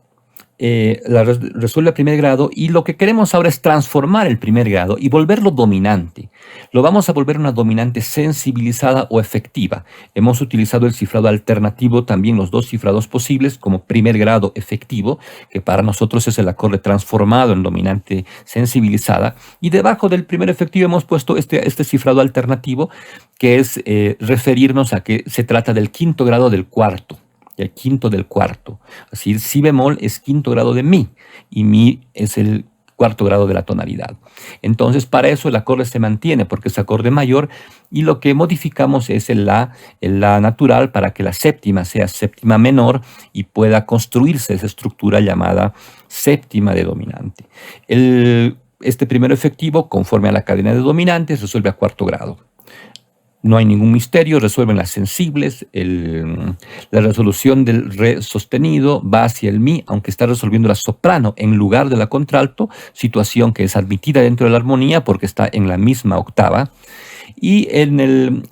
resuelve a primer grado, y lo que queremos ahora es transformar el primer grado y volverlo dominante. Lo vamos a volver una dominante sensibilizada o efectiva. Hemos utilizado el cifrado alternativo, también los dos cifrados posibles, como primer grado efectivo, que para nosotros es el acorde transformado en dominante sensibilizada, y debajo del primer efectivo hemos puesto este cifrado alternativo, que es referirnos a que se trata del quinto grado del cuarto. El quinto del cuarto. Así, si bemol es quinto grado de mi, y mi es el cuarto grado de la tonalidad. Entonces, para eso el acorde se mantiene, porque es acorde mayor, y lo que modificamos es el la natural, para que la séptima sea séptima menor y pueda construirse esa estructura llamada séptima de dominante. Este primero efectivo, conforme a la cadena de dominantes, resuelve a cuarto grado. No hay ningún misterio, resuelven las sensibles. La resolución del re sostenido va hacia el mi, aunque está resolviendo la soprano en lugar de la contralto, situación que es admitida dentro de la armonía porque está en la misma octava. Y el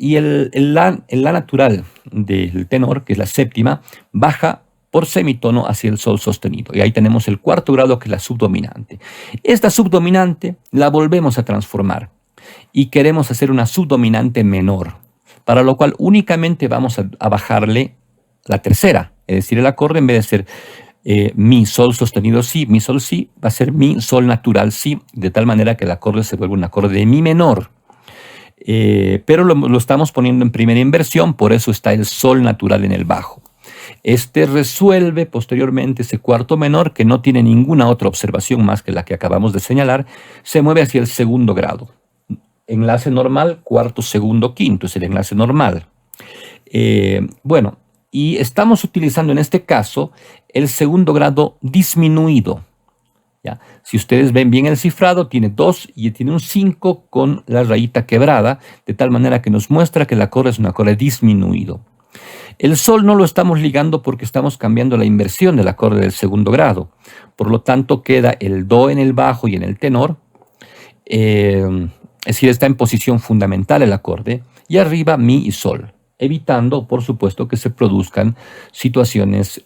la natural del tenor, que es la séptima, baja por semitono hacia el sol sostenido. Y ahí tenemos el cuarto grado, que es la subdominante. Esta subdominante la volvemos a transformar y queremos hacer una subdominante menor, para lo cual únicamente vamos a bajarle la tercera, es decir, el acorde, en vez de ser mi, sol sostenido si, mi, sol si, va a ser mi, sol natural si, de tal manera que el acorde se vuelve un acorde de mi menor. Pero lo estamos poniendo en primera inversión, por eso está el sol natural en el bajo. Este resuelve posteriormente ese cuarto menor, que no tiene ninguna otra observación más que la que acabamos de señalar, se mueve hacia el segundo grado. Enlace normal, cuarto, segundo, quinto, es el enlace normal. Bueno, y estamos utilizando en este caso el segundo grado disminuido. ¿Ya? Si ustedes ven bien el cifrado, tiene 2 y tiene un 5 con la rayita quebrada, de tal manera que nos muestra que el acorde es un acorde disminuido. El sol no lo estamos ligando porque estamos cambiando la inversión del acorde del segundo grado. Por lo tanto, queda el do en el bajo y en el tenor. Es decir, está en posición fundamental el acorde, y arriba mi y sol, evitando, por supuesto, que se produzcan situaciones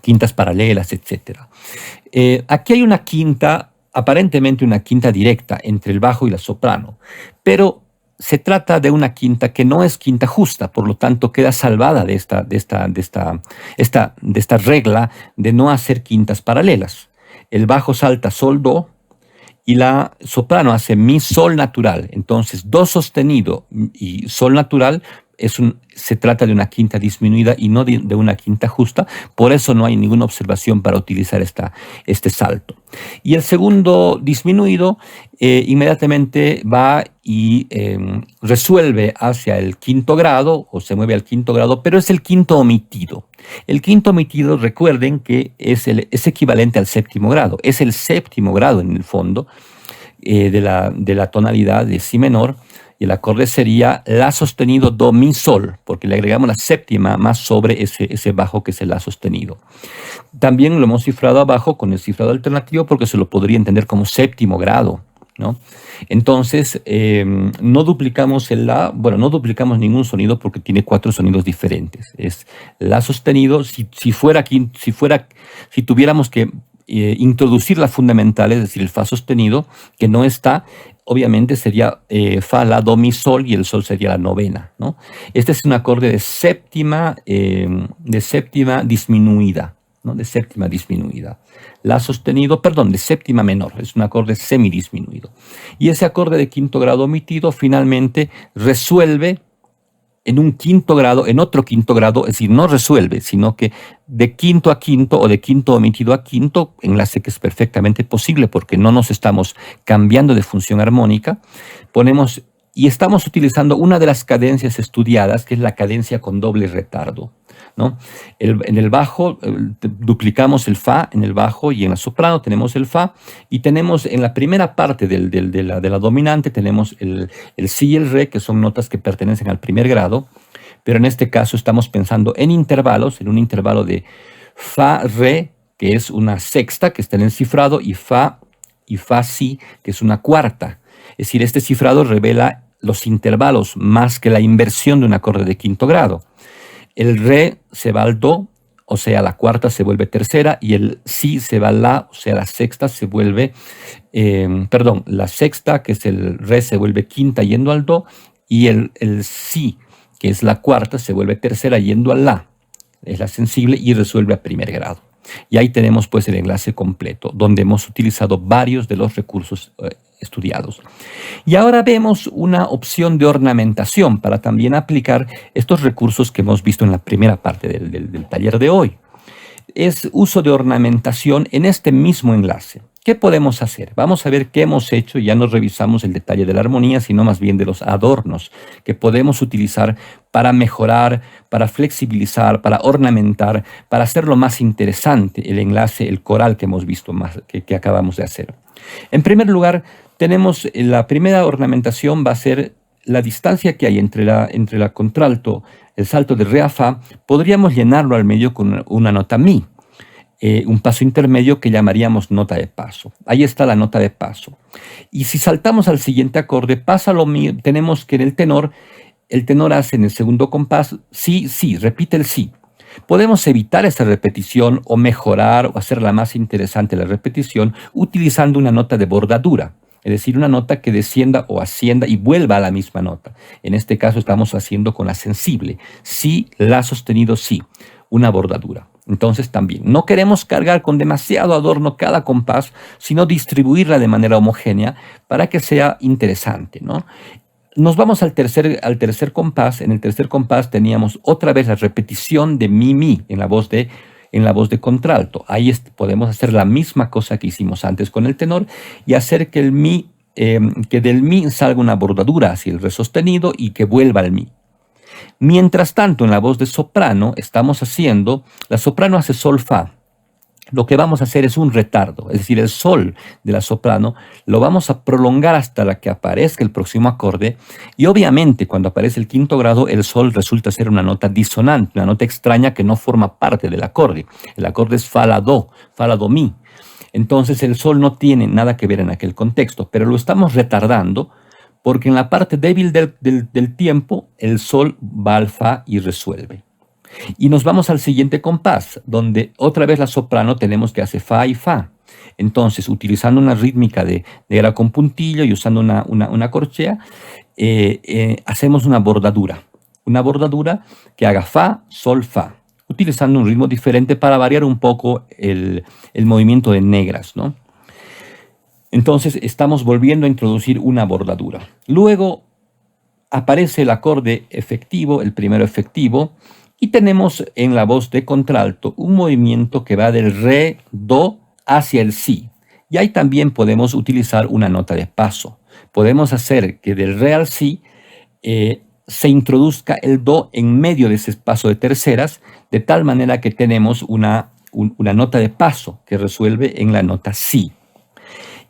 quintas paralelas, etc. Aquí hay una quinta, aparentemente una quinta directa entre el bajo y la soprano, pero se trata de una quinta que no es quinta justa, por lo tanto queda salvada de esta regla de no hacer quintas paralelas. El bajo salta sol, do, y la soprano hace mi, sol natural. Entonces, do sostenido y sol natural se trata de una quinta disminuida y no de una quinta justa. Por eso no hay ninguna observación para utilizar este salto. Y el segundo disminuido inmediatamente va y resuelve hacia el quinto grado, o se mueve al quinto grado, pero es el quinto omitido. El quinto omitido, recuerden que es equivalente al séptimo grado. Es el séptimo grado, en el fondo, de la tonalidad de si menor, y el acorde sería la sostenido, do, mi, sol, porque le agregamos la séptima más sobre ese bajo que es el la sostenido. También lo hemos cifrado abajo con el cifrado alternativo porque se lo podría entender como séptimo grado, ¿no? Entonces, no duplicamos no duplicamos ningún sonido porque tiene 4 sonidos diferentes. Es la sostenido, si tuviéramos que introducir la fundamental, es decir, el fa sostenido, que no está, obviamente sería fa, la, do, mi, sol, y el sol sería la novena, ¿no? Este es un acorde de séptima disminuida, ¿no? De séptima disminuida. La sostenido, perdón, de séptima menor, es un acorde semidisminuido. Y ese acorde de quinto grado omitido finalmente resuelve en un quinto grado, en otro quinto grado, es decir, no resuelve, sino que de quinto a quinto o de quinto omitido a quinto, enlace que es perfectamente posible porque no nos estamos cambiando de función armónica, ponemos y estamos utilizando una de las cadencias estudiadas, que es la cadencia con doble retardo, ¿no? En el bajo duplicamos el fa en el bajo, y en la soprano tenemos el fa, y tenemos en la primera parte de la dominante tenemos el si y el re, que son notas que pertenecen al primer grado, pero en este caso estamos pensando en intervalos, en un intervalo de fa, re, que es una sexta que está en el cifrado, y fa si, que es una cuarta. Es decir, este cifrado revela los intervalos más que la inversión de un acorde de quinto grado. El re se va al do, o sea, la cuarta se vuelve tercera, y el si se va al la, o sea, la sexta se vuelve, la sexta, que es el re, se vuelve quinta yendo al do, y el si, que es la cuarta, se vuelve tercera yendo al la. Es la sensible y resuelve a primer grado. Y ahí tenemos pues el enlace completo, donde hemos utilizado varios de los recursos estudiados. Y ahora vemos una opción de ornamentación para también aplicar estos recursos que hemos visto en la primera parte del taller de hoy. Es uso de ornamentación en este mismo enlace. ¿Qué podemos hacer? Vamos a ver qué hemos hecho. Ya no revisamos el detalle de la armonía, sino más bien de los adornos que podemos utilizar para mejorar, para flexibilizar, para ornamentar, para hacerlo más interesante el enlace, el coral que hemos visto que acabamos de hacer. En primer lugar, tenemos la primera ornamentación, va a ser la distancia que hay entre la contralto, el salto de re a fa. Podríamos llenarlo al medio con una nota mi, un paso intermedio que llamaríamos nota de paso. Ahí está la nota de paso. Y si saltamos al siguiente acorde, pasa lo mismo. Tenemos que en el tenor hace en el segundo compás si, si, repite el si. Podemos evitar esa repetición o mejorar o hacerla más interesante la repetición utilizando una nota de bordadura. Es decir, una nota que descienda o ascienda y vuelva a la misma nota. En este caso estamos haciendo con la sensible. Si, la sostenido, si. Una bordadura. Entonces también no queremos cargar con demasiado adorno cada compás, sino distribuirla de manera homogénea para que sea interesante, ¿no? Nos vamos al tercer compás. En el tercer compás teníamos otra vez la repetición de mi, mi en la voz de contralto. Ahí podemos hacer la misma cosa que hicimos antes con el tenor y hacer que que del mi salga una bordadura hacia el re sostenido y que vuelva al mi. Mientras tanto, en la voz de soprano la soprano hace sol, fa. Lo que vamos a hacer es un retardo, es decir, el sol de la soprano lo vamos a prolongar hasta la que aparezca el próximo acorde, y obviamente cuando aparece el quinto grado el sol resulta ser una nota disonante, una nota extraña que no forma parte del acorde. El acorde es fa, la, do mi. Entonces el sol no tiene nada que ver en aquel contexto, pero lo estamos retardando porque en la parte débil del tiempo el sol va al fa y resuelve. Y nos vamos al siguiente compás, donde otra vez la soprano tenemos que hacer fa y fa. Entonces, utilizando una rítmica de gra con puntillo y usando una corchea, hacemos una bordadura que haga fa, sol, fa, utilizando un ritmo diferente para variar un poco el movimiento de negras, ¿no? Entonces estamos volviendo a introducir una bordadura. Luego aparece el acorde efectivo, el primero efectivo, y tenemos en la voz de contralto un movimiento que va del re, do hacia el si. Y ahí también podemos utilizar una nota de paso. Podemos hacer que del re al si se introduzca el do en medio de ese paso de terceras, de tal manera que tenemos una nota de paso que resuelve en la nota si.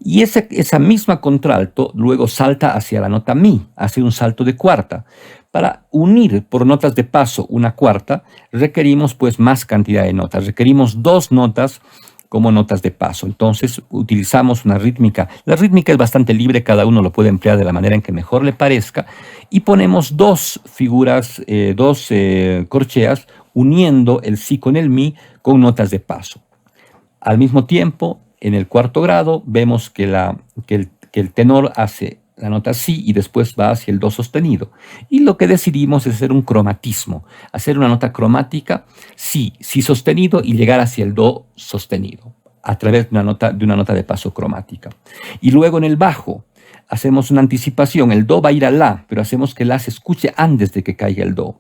Y esa misma contralto luego salta hacia la nota mi, hace un salto de cuarta. Para unir por notas de paso una cuarta, requerimos pues más cantidad de notas. Requerimos 2 notas como notas de paso. Entonces utilizamos una rítmica. La rítmica es bastante libre, cada uno lo puede emplear de la manera en que mejor le parezca. Y ponemos 2 figuras, 2 corcheas, uniendo el si con el mi con notas de paso. Al mismo tiempo, en el cuarto grado, vemos que el tenor hace la nota si y después va hacia el do sostenido. Y lo que decidimos es hacer un cromatismo, hacer una nota cromática, si sostenido y llegar hacia el do sostenido a través de una nota de paso cromática. Y luego en el bajo hacemos una anticipación, el do va a ir a la, pero hacemos que la se escuche antes de que caiga el do.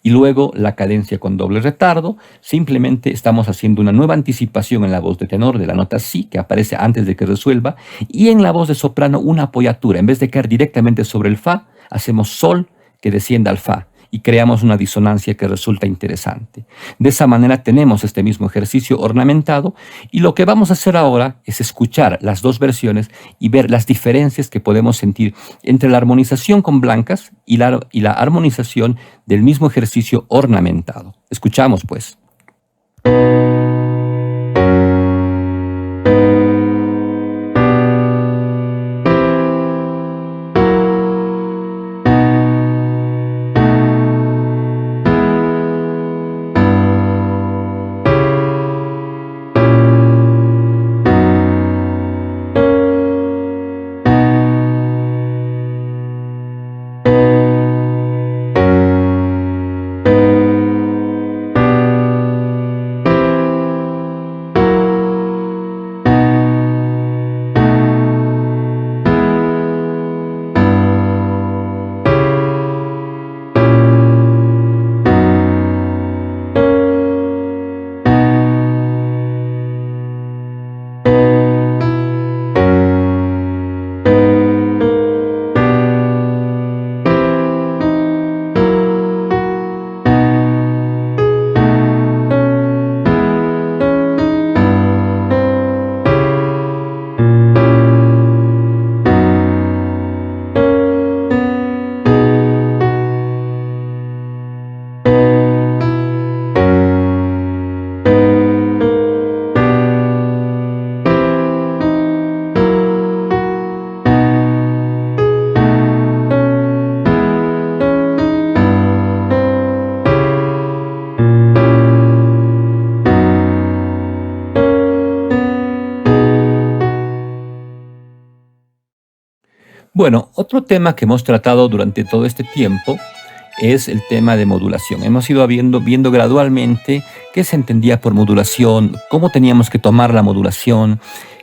Y luego la cadencia con doble retardo, simplemente estamos haciendo una nueva anticipación en la voz de tenor de la nota si, que aparece antes de que resuelva, y en la voz de soprano una apoyatura. En vez de caer directamente sobre el fa, hacemos sol que descienda al fa y creamos una disonancia que resulta interesante. De esa manera tenemos este mismo ejercicio ornamentado, y lo que vamos a hacer ahora es escuchar las 2 versiones y ver las diferencias que podemos sentir entre la armonización con blancas y la armonización del mismo ejercicio ornamentado. Escuchamos pues. Bueno, otro tema que hemos tratado durante todo este tiempo es el tema de modulación. Hemos ido viendo gradualmente qué se entendía por modulación, cómo teníamos que tomar la modulación,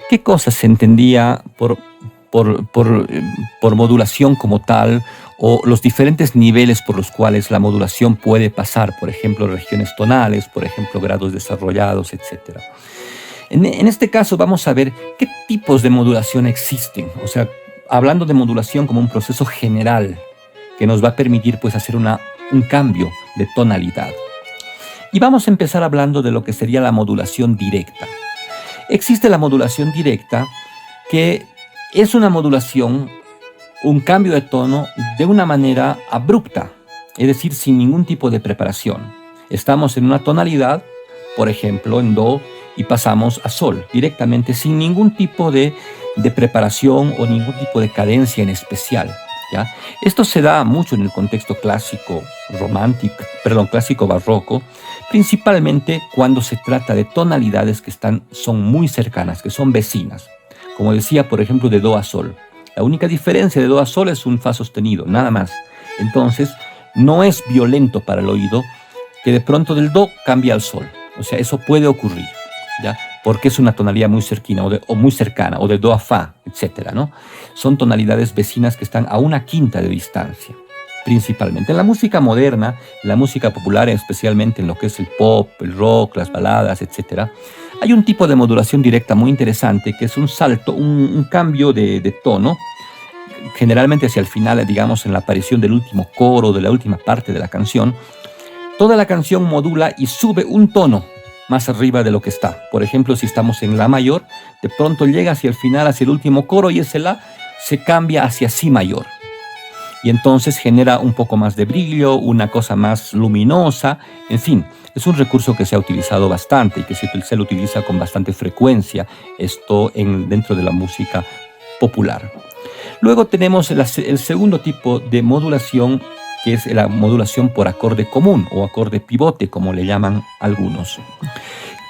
qué cosas se entendía por modulación como tal, o los diferentes niveles por los cuales la modulación puede pasar, por ejemplo, regiones tonales, por ejemplo, grados desarrollados, etc. En este caso vamos a ver qué tipos de modulación existen, o sea, hablando de modulación como un proceso general que nos va a permitir pues hacer un cambio de tonalidad. Y vamos a empezar hablando de lo que sería la modulación directa. Existe la modulación directa, que es una modulación, un cambio de tono de una manera abrupta, es decir, sin ningún tipo de preparación. Estamos en una tonalidad, por ejemplo, en do, y pasamos a sol, directamente, sin ningún tipo de preparación o ningún tipo de cadencia en especial, ¿ya? Esto se da mucho en el contexto clásico clásico barroco, principalmente cuando se trata de tonalidades que son muy cercanas, que son vecinas. Como decía, por ejemplo, de do a sol. La única diferencia de do a sol es un fa sostenido, nada más. Entonces, no es violento para el oído que de pronto del do cambie al sol. O sea, eso puede ocurrir, ¿ya? Porque es una tonalidad muy cercana o muy cercana, o de do a fa, etcétera, ¿no? Son tonalidades vecinas que están a una quinta de distancia, principalmente. En la música moderna, en la música popular, especialmente en lo que es el pop, el rock, las baladas, etcétera, hay un tipo de modulación directa muy interesante, que es un salto, un cambio de tono, generalmente hacia el final, digamos, en la aparición del último coro, de la última parte de la canción. Toda la canción modula y sube un tono más arriba de lo que está. Por ejemplo, si estamos en la mayor, de pronto llega hacia el final, hacia el último coro, y ese la se cambia hacia si mayor. Y entonces genera un poco más de brillo, una cosa más luminosa. En fin, es un recurso que se ha utilizado bastante y que se lo utiliza con bastante frecuencia, esto dentro de la música popular. Luego tenemos el segundo tipo de modulación, que es la modulación por acorde común o acorde pivote, como le llaman algunos,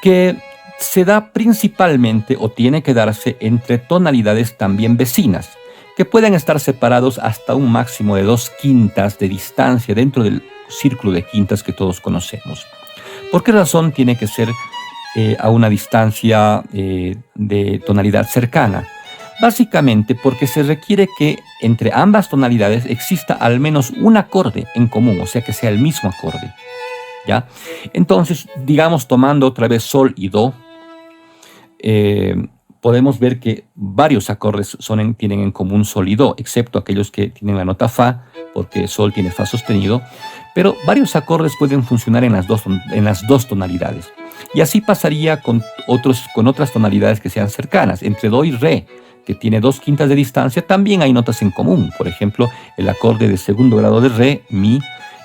que se da principalmente o tiene que darse entre tonalidades también vecinas, que pueden estar separados hasta un máximo de 2/5 de distancia dentro del círculo de quintas que todos conocemos. ¿Por qué razón tiene que ser a una distancia de tonalidad cercana? Básicamente porque se requiere que entre ambas tonalidades exista al menos un acorde en común, o sea que sea el mismo acorde, ¿ya? Entonces, digamos, tomando otra vez sol y do, podemos ver que varios acordes tienen en común sol y do, excepto aquellos que tienen la nota fa, porque sol tiene fa sostenido, pero varios acordes pueden funcionar en las dos tonalidades. Y así pasaría con otras tonalidades que sean cercanas. Entre do y re, que tiene 2/5 de distancia, también hay notas en común. Por ejemplo, el acorde de segundo grado de re, mi,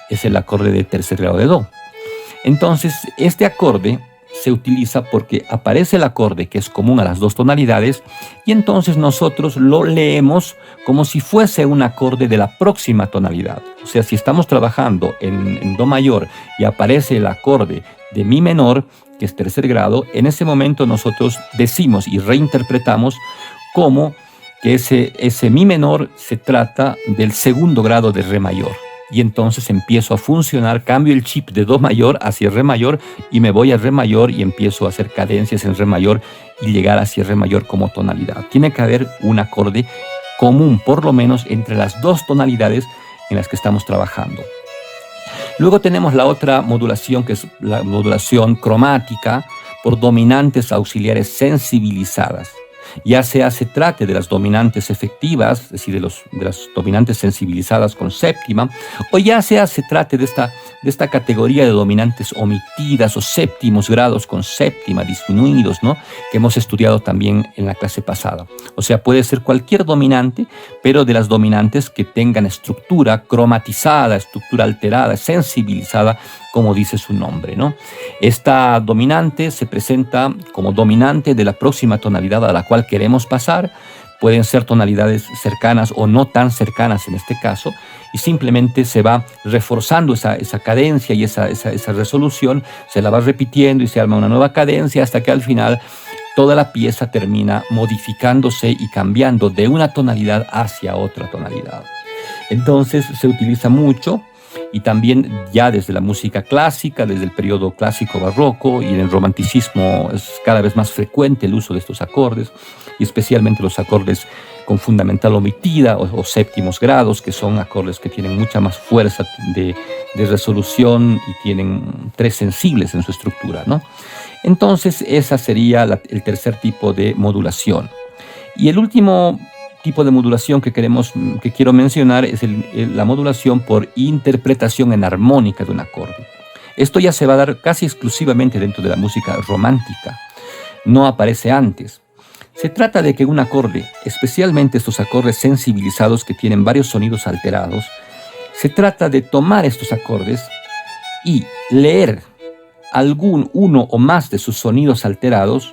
es el acorde de tercer grado de do. Entonces, este acorde se utiliza porque aparece el acorde que es común a las dos tonalidades, y entonces nosotros lo leemos como si fuese un acorde de la próxima tonalidad. O sea, si estamos trabajando en do mayor y aparece el acorde de mi menor, que es tercer grado, en ese momento nosotros decimos y reinterpretamos como que ese mi menor se trata del segundo grado de re mayor. Y entonces empiezo a funcionar, cambio el chip de do mayor hacia re mayor y me voy a re mayor y empiezo a hacer cadencias en re mayor y llegar hacia re mayor como tonalidad. Tiene que haber un acorde común, por lo menos, entre las dos tonalidades en las que estamos trabajando. Luego tenemos la otra modulación, que es la modulación cromática por dominantes auxiliares sensibilizadas. Ya sea se trate de las dominantes efectivas, es decir, de las dominantes sensibilizadas con séptima, o ya sea se trate de esta categoría de dominantes omitidas o séptimos grados con séptima, disminuidos, ¿no? Que hemos estudiado también en la clase pasada. O sea, puede ser cualquier dominante, pero de las dominantes que tengan estructura cromatizada, estructura alterada, sensibilizada, como dice su nombre, ¿no? Esta dominante se presenta como dominante de la próxima tonalidad a la cual queremos pasar. Pueden ser tonalidades cercanas o no tan cercanas en este caso, y simplemente se va reforzando esa cadencia y esa resolución, se la va repitiendo y se arma una nueva cadencia hasta que al final toda la pieza termina modificándose y cambiando de una tonalidad hacia otra tonalidad. Entonces se utiliza mucho, y también ya desde la música clásica, desde el periodo clásico barroco, y en el romanticismo es cada vez más frecuente el uso de estos acordes, y especialmente los acordes con fundamental omitida o séptimos grados, que son acordes que tienen mucha más fuerza de resolución y tienen tres sensibles en su estructura, ¿no? Entonces esa sería el tercer tipo de modulación. Y el último tipo de modulación que quiero mencionar es la modulación por interpretación en armónica de un acorde. Esto ya se va a dar casi exclusivamente dentro de la música romántica, no aparece antes. Se trata de que un acorde, especialmente estos acordes sensibilizados que tienen varios sonidos alterados, se trata de tomar estos acordes y leer uno o más de sus sonidos alterados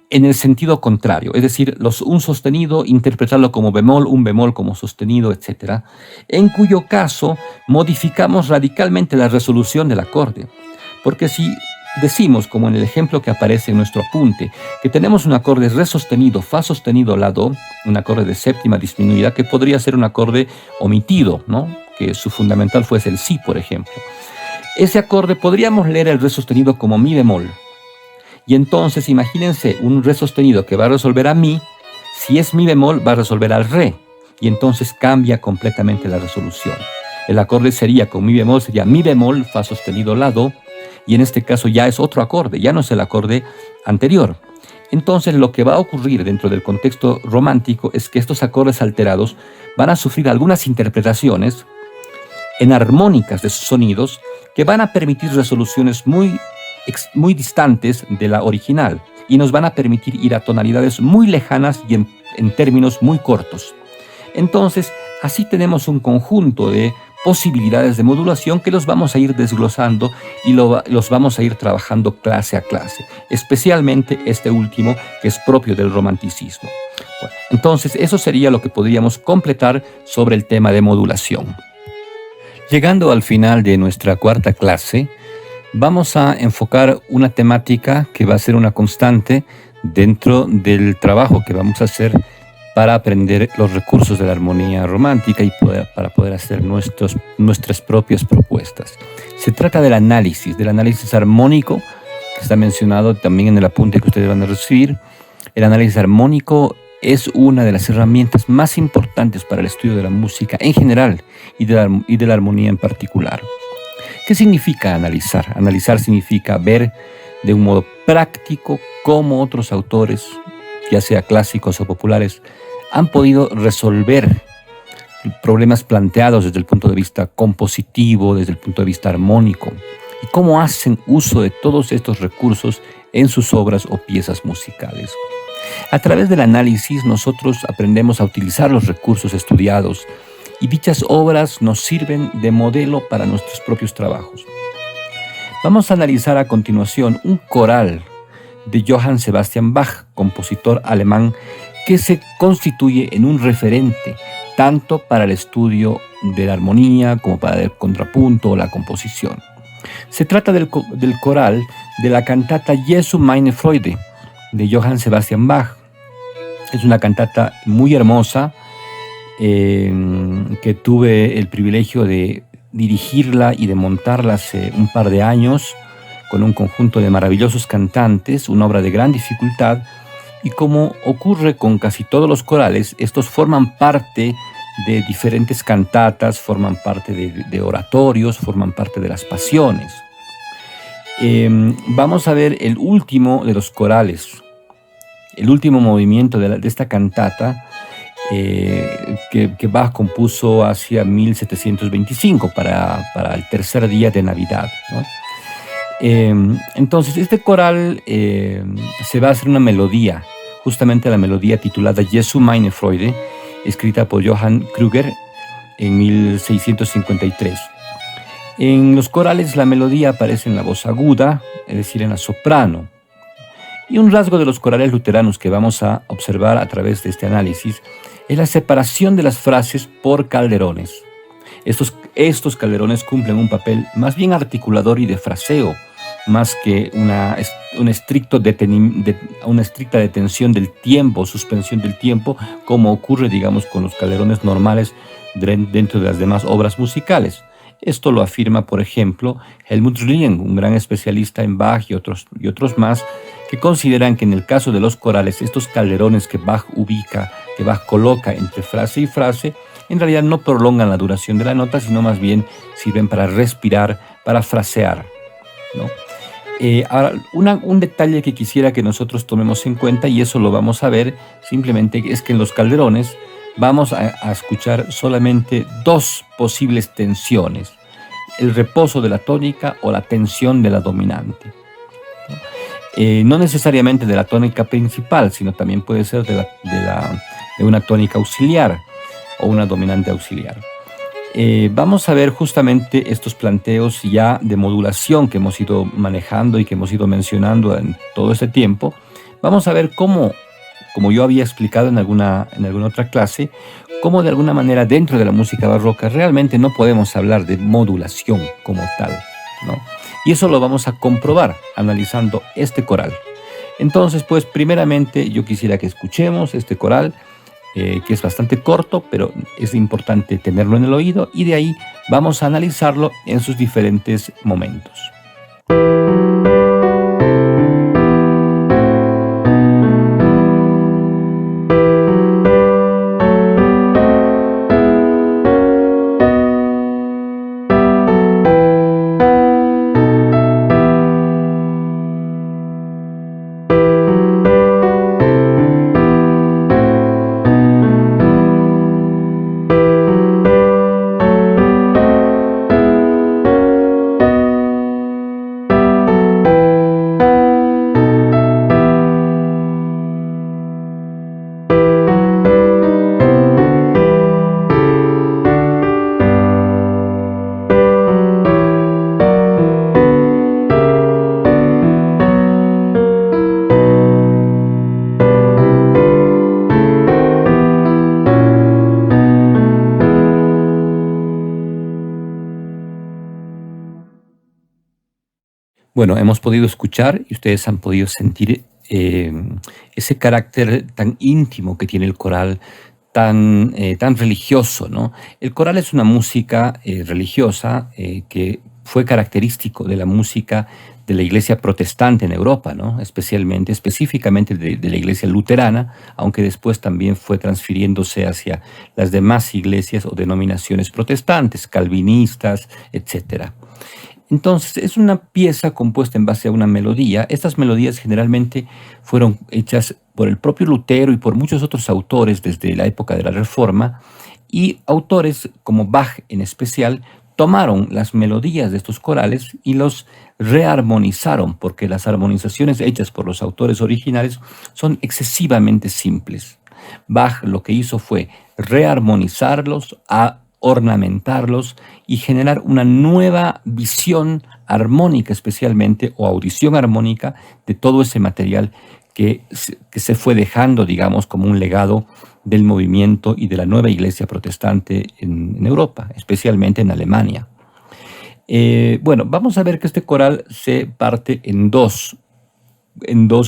en el sentido contrario, es decir, un sostenido, interpretarlo como bemol, un bemol como sostenido, etc., en cuyo caso modificamos radicalmente la resolución del acorde. Porque si decimos, como en el ejemplo que aparece en nuestro apunte, que tenemos un acorde re sostenido, fa sostenido, la do, un acorde de séptima disminuida, que podría ser un acorde omitido, ¿no? Que su fundamental fuese el si, por ejemplo. Ese acorde podríamos leer el re sostenido como mi bemol. Y entonces imagínense un re sostenido que va a resolver a mi, si es mi bemol va a resolver al re, y entonces cambia completamente la resolución. El acorde sería con mi bemol, sería mi bemol, fa sostenido, la do, y en este caso ya es otro acorde, ya no es el acorde anterior. Entonces lo que va a ocurrir dentro del contexto romántico es que estos acordes alterados van a sufrir algunas interpretaciones enarmónicas de sus sonidos que van a permitir resoluciones muy distantes de la original y nos van a permitir ir a tonalidades muy lejanas y en términos muy cortos. Entonces, así tenemos un conjunto de posibilidades de modulación que los vamos a ir desglosando y los vamos a ir trabajando clase a clase, especialmente este último que es propio del romanticismo. Bueno, entonces, eso sería lo que podríamos completar sobre el tema de modulación. Llegando al final de nuestra cuarta clase, vamos a enfocar una temática que va a ser una constante dentro del trabajo que vamos a hacer para aprender los recursos de la armonía romántica y para poder hacer nuestras propias propuestas. Se trata del análisis armónico, que está mencionado también en el apunte que ustedes van a recibir. El análisis armónico es una de las herramientas más importantes para el estudio de la música en general y de la armonía en particular. ¿Qué significa analizar? Analizar significa ver de un modo práctico cómo otros autores, ya sea clásicos o populares, han podido resolver problemas planteados desde el punto de vista compositivo, desde el punto de vista armónico, y cómo hacen uso de todos estos recursos en sus obras o piezas musicales. A través del análisis nosotros aprendemos a utilizar los recursos estudiados y dichas obras nos sirven de modelo para nuestros propios trabajos. Vamos a analizar a continuación un coral de Johann Sebastian Bach, compositor alemán, que se constituye en un referente tanto para el estudio de la armonía como para el contrapunto o la composición. Se trata del coral de la cantata Jesu meine Freude de Johann Sebastian Bach. Es una cantata muy hermosa que tuve el privilegio de dirigirla y de montarla hace un par de años con un conjunto de maravillosos cantantes, una obra de gran dificultad, y como ocurre con casi todos los corales, estos forman parte de diferentes cantatas, forman parte de oratorios, forman parte de las pasiones. Vamos a ver el último de los corales, el último movimiento de esta cantata que Bach compuso hacia 1725 para el tercer día de Navidad, ¿no? Entonces este coral se va a hacer una melodía, justamente la melodía titulada Jesu meine Freude, escrita por Johann Krüger en 1653. En los corales la melodía aparece en la voz aguda, es decir, en la soprano. Y un rasgo de los corales luteranos que vamos a observar a través de este análisis es la separación de las frases por calderones. Estos calderones cumplen un papel más bien articulador y de fraseo, más que una estricta detención del tiempo, suspensión del tiempo, como ocurre, digamos, con los calderones normales dentro de las demás obras musicales. Esto lo afirma, por ejemplo, Helmut Rilling, un gran especialista en Bach y otros más, que consideran que en el caso de los corales, estos calderones que Bach coloca entre frase y frase, en realidad no prolongan la duración de la nota, sino más bien sirven para respirar, para frasear, ¿no? Ahora, un detalle que quisiera que nosotros tomemos en cuenta, y eso lo vamos a ver simplemente, es que en los calderones vamos a escuchar solamente dos posibles tensiones: el reposo de la tónica o la tensión de la dominante. No necesariamente de la tónica principal, sino también puede ser de una tónica auxiliar o una dominante auxiliar. Vamos a ver justamente estos planteos ya de modulación que hemos ido manejando y que hemos ido mencionando en todo este tiempo. Vamos a ver cómo, como yo había explicado en alguna otra clase, cómo de alguna manera dentro de la música barroca realmente no podemos hablar de modulación como tal, ¿no? Y eso lo vamos a comprobar analizando este coral. Entonces, pues primeramente yo quisiera que escuchemos este coral, que es bastante corto, pero es importante tenerlo en el oído, y de ahí vamos a analizarlo en sus diferentes momentos. Bueno, hemos podido escuchar y ustedes han podido sentir ese carácter tan íntimo que tiene el coral, tan religioso, ¿no? El coral es una música religiosa que fue característico de la música de la iglesia protestante en Europa, ¿no? Específicamente de la iglesia luterana, aunque después también fue transfiriéndose hacia las demás iglesias o denominaciones protestantes, calvinistas, etcétera. Entonces, es una pieza compuesta en base a una melodía. Estas melodías generalmente fueron hechas por el propio Lutero y por muchos otros autores desde la época de la Reforma, y autores como Bach en especial tomaron las melodías de estos corales y los rearmonizaron, porque las armonizaciones hechas por los autores originales son excesivamente simples. Bach lo que hizo fue rearmonizarlos, ornamentarlos y generar una nueva visión armónica, especialmente, o audición armónica, de todo ese material que se fue dejando, digamos, como un legado del movimiento y de la nueva iglesia protestante en Europa, especialmente en Alemania. Bueno, vamos a ver que este coral se parte en dos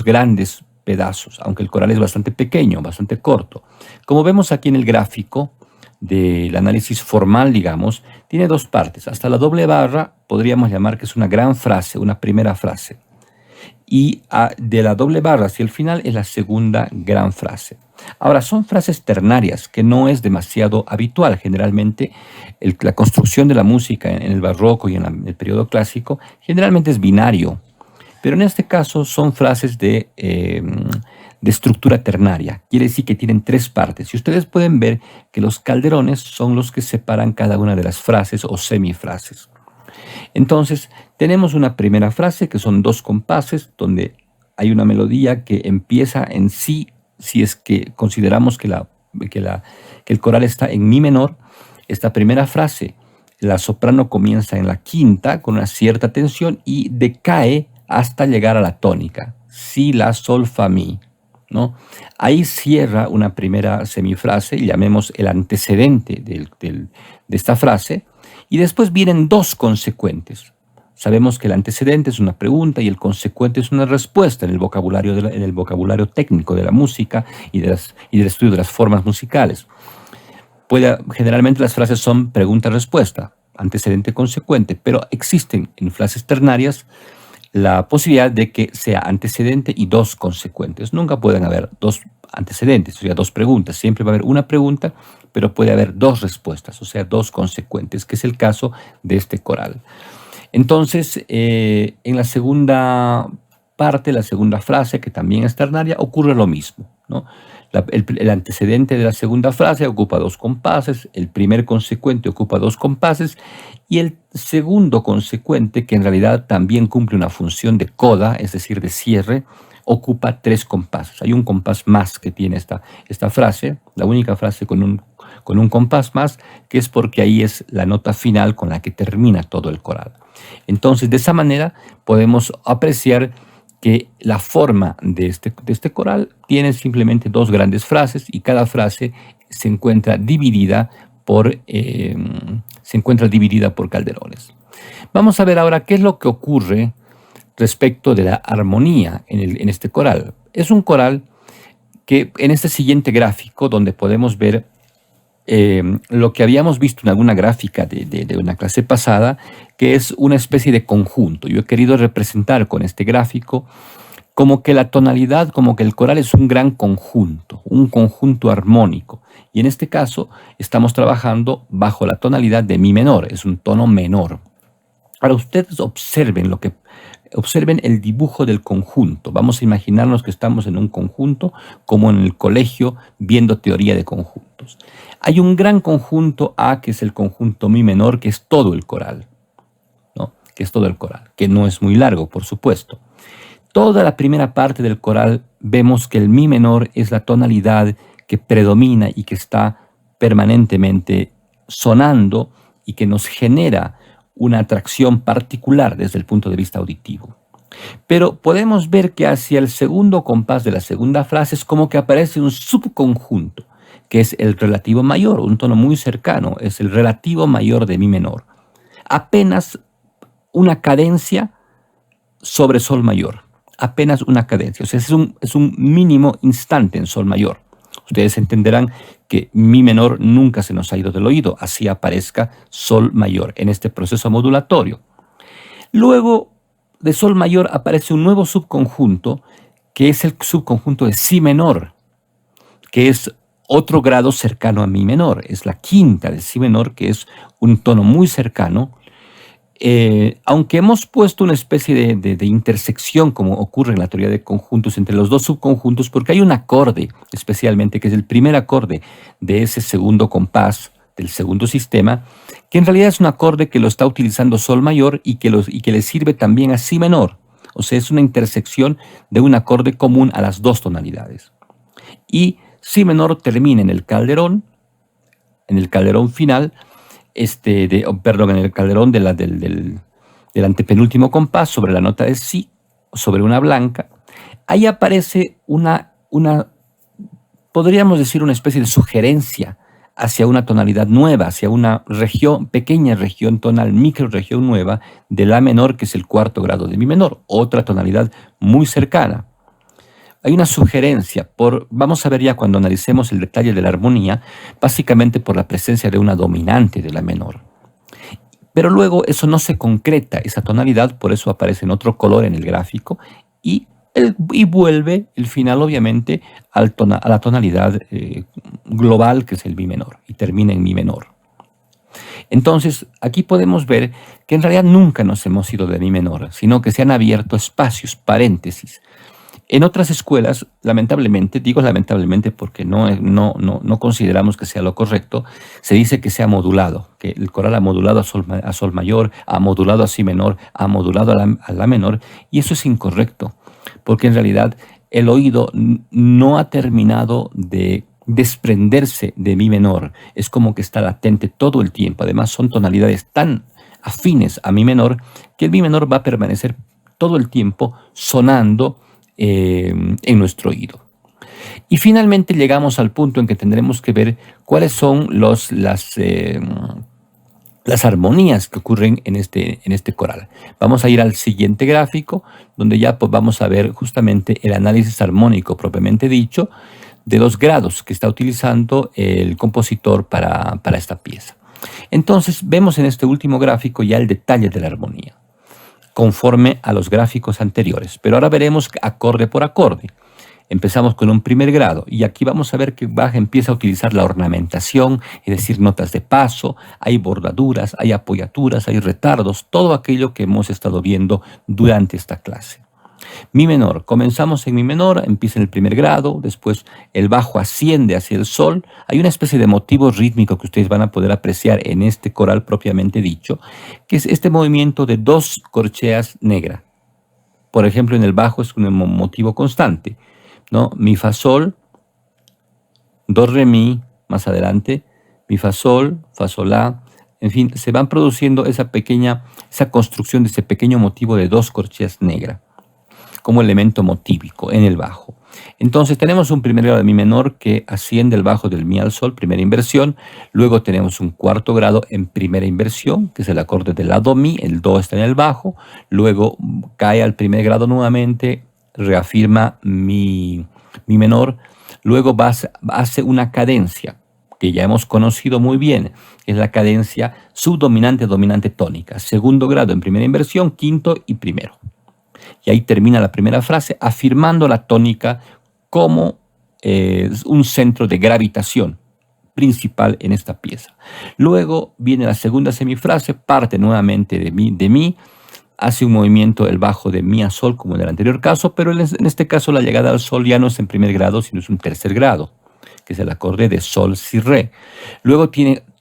grandes pedazos, aunque el coral es bastante pequeño, bastante corto. Como vemos aquí en el gráfico del análisis formal, digamos, tiene dos partes. Hasta la doble barra podríamos llamar que es una gran frase, una primera frase. Y de la doble barra hacia el final es la segunda gran frase. Ahora, son frases ternarias, que no es demasiado habitual. Generalmente, la construcción de la música en el barroco y en el periodo clásico generalmente es binario. Pero en este caso son frases de estructura ternaria. Quiere decir que tienen tres partes. Y ustedes pueden ver que los calderones son los que separan cada una de las frases o semifrases. Entonces, tenemos una primera frase que son dos compases, donde hay una melodía que empieza en si es que consideramos que el coral está en mi menor. Esta primera frase, la soprano comienza en la quinta con una cierta tensión y decae hasta llegar a la tónica, si, la, sol, fa, mi, ¿no? Ahí cierra una primera semifrase, llamemos el antecedente de esta frase, y después vienen dos consecuentes. Sabemos que el antecedente es una pregunta y el consecuente es una respuesta en el vocabulario técnico de la música y del estudio de las formas musicales. Generalmente las frases son pregunta-respuesta, antecedente-consecuente, pero existen en frases ternarias la posibilidad de que sea antecedente y dos consecuentes. Nunca pueden haber dos antecedentes, o sea, dos preguntas. Siempre va a haber una pregunta, pero puede haber dos respuestas, o sea, dos consecuentes, que es el caso de este coral. Entonces, en la segunda parte, la segunda frase, que también es ternaria, ocurre lo mismo, ¿no? El antecedente de la segunda frase ocupa dos compases, el primer consecuente ocupa dos compases, y el segundo consecuente, que en realidad también cumple una función de coda, es decir, de cierre, ocupa tres compases. Hay un compás más que tiene esta frase, la única frase con un compás más, que es porque ahí es la nota final con la que termina todo el coral. Entonces, de esa manera podemos apreciar que la forma de este coral tiene simplemente dos grandes frases, y cada frase se encuentra dividida por calderones. Vamos a ver ahora qué es lo que ocurre respecto de la armonía en este coral. Es un coral que en este siguiente gráfico, donde podemos ver lo que habíamos visto en alguna gráfica de una clase pasada, que es una especie de conjunto. Yo he querido representar con este gráfico como que la tonalidad, como que el coral es un gran conjunto, un conjunto armónico. Y en este caso estamos trabajando bajo la tonalidad de mi menor, es un tono menor. Ahora ustedes observen el dibujo del conjunto. Vamos a imaginarnos que estamos en un conjunto, como en el colegio, viendo teoría de conjuntos. Hay un gran conjunto A, que es el conjunto mi menor, que es todo el coral, ¿no? Que es todo el coral, que no es muy largo, por supuesto. Toda la primera parte del coral vemos que el mi menor es la tonalidad que predomina y que está permanentemente sonando y que nos genera una atracción particular desde el punto de vista auditivo. Pero podemos ver que hacia el segundo compás de la segunda frase es como que aparece un subconjunto, que es el relativo mayor, un tono muy cercano, es el relativo mayor de mi menor. Apenas una cadencia sobre sol mayor, apenas una cadencia, o sea, es un mínimo instante en sol mayor. Ustedes entenderán que mi menor nunca se nos ha ido del oído, así aparezca sol mayor en este proceso modulatorio. Luego de sol mayor aparece un nuevo subconjunto, que es el subconjunto de si menor, que es otro grado cercano a mi menor, es la quinta de si menor, que es un tono muy cercano. Aunque hemos puesto una especie de intersección, como ocurre en la teoría de conjuntos, entre los dos subconjuntos, porque hay un acorde, especialmente, que es el primer acorde de ese segundo compás, del segundo sistema, que en realidad es un acorde que lo está utilizando sol mayor y que le sirve también a si menor. O sea, es una intersección de un acorde común a las dos tonalidades. Y si menor termina en el calderón final, en el calderón del antepenúltimo compás, sobre la nota de si, sobre una blanca. Ahí aparece podríamos decir, una especie de sugerencia hacia una tonalidad nueva, hacia una pequeña región tonal, microregión nueva de la menor, que es el cuarto grado de mi menor, otra tonalidad muy cercana. Hay una sugerencia, vamos a ver ya cuando analicemos el detalle de la armonía, básicamente por la presencia de una dominante de la menor. Pero luego eso no se concreta, esa tonalidad, por eso aparece en otro color en el gráfico, y vuelve el final, obviamente, a la tonalidad global, que es el mi menor, y termina en mi menor. Entonces, aquí podemos ver que en realidad nunca nos hemos ido de mi menor, sino que se han abierto espacios, paréntesis. En otras escuelas, lamentablemente, digo lamentablemente porque no consideramos que sea lo correcto, se dice que se ha modulado, que el coral ha modulado a sol mayor, ha modulado a si menor, ha modulado a la menor, y eso es incorrecto, porque en realidad el oído no ha terminado de desprenderse de mi menor, es como que está latente todo el tiempo. Además, son tonalidades tan afines a mi menor que el mi menor va a permanecer todo el tiempo sonando en nuestro oído. Y finalmente llegamos al punto en que tendremos que ver cuáles son las armonías que ocurren en este coral. Vamos a ir al siguiente gráfico, donde ya vamos a ver justamente el análisis armónico propiamente dicho de los grados que está utilizando el compositor para esta pieza. Entonces vemos en este último gráfico ya el detalle de la armonía, conforme a los gráficos anteriores. Pero ahora veremos acorde por acorde. Empezamos con un primer grado y aquí vamos a ver que Bach empieza a utilizar la ornamentación, es decir, notas de paso, hay bordaduras, hay apoyaturas, hay retardos, todo aquello que hemos estado viendo durante esta clase. Mi menor, comenzamos en mi menor, empieza en el primer grado, después el bajo asciende hacia el sol. Hay una especie de motivo rítmico que ustedes van a poder apreciar en este coral propiamente dicho, que es este movimiento de dos corcheas negras. Por ejemplo, en el bajo es un motivo constante, ¿no? Mi, fa, sol, do, re, mi, más adelante, mi, fa, sol, la. En fin, se van produciendo esa construcción de ese pequeño motivo de dos corcheas negras como elemento motívico en el bajo. Entonces tenemos un primer grado de mi menor que asciende el bajo del mi al sol, primera inversión. Luego tenemos un cuarto grado en primera inversión, que es el acorde del la do mi, el do está en el bajo. Luego cae al primer grado nuevamente, reafirma mi menor. Luego hace una cadencia que ya hemos conocido muy bien, es la cadencia subdominante, dominante tónica. Segundo grado en primera inversión, quinto y primero. Y ahí termina la primera frase afirmando la tónica como un centro de gravitación principal en esta pieza. Luego viene la segunda semifrase, parte nuevamente de mi, hace un movimiento el bajo de mi a sol como en el anterior caso, pero en este caso la llegada al sol ya no es en primer grado, sino es un tercer grado, que es el acorde de sol si re. Luego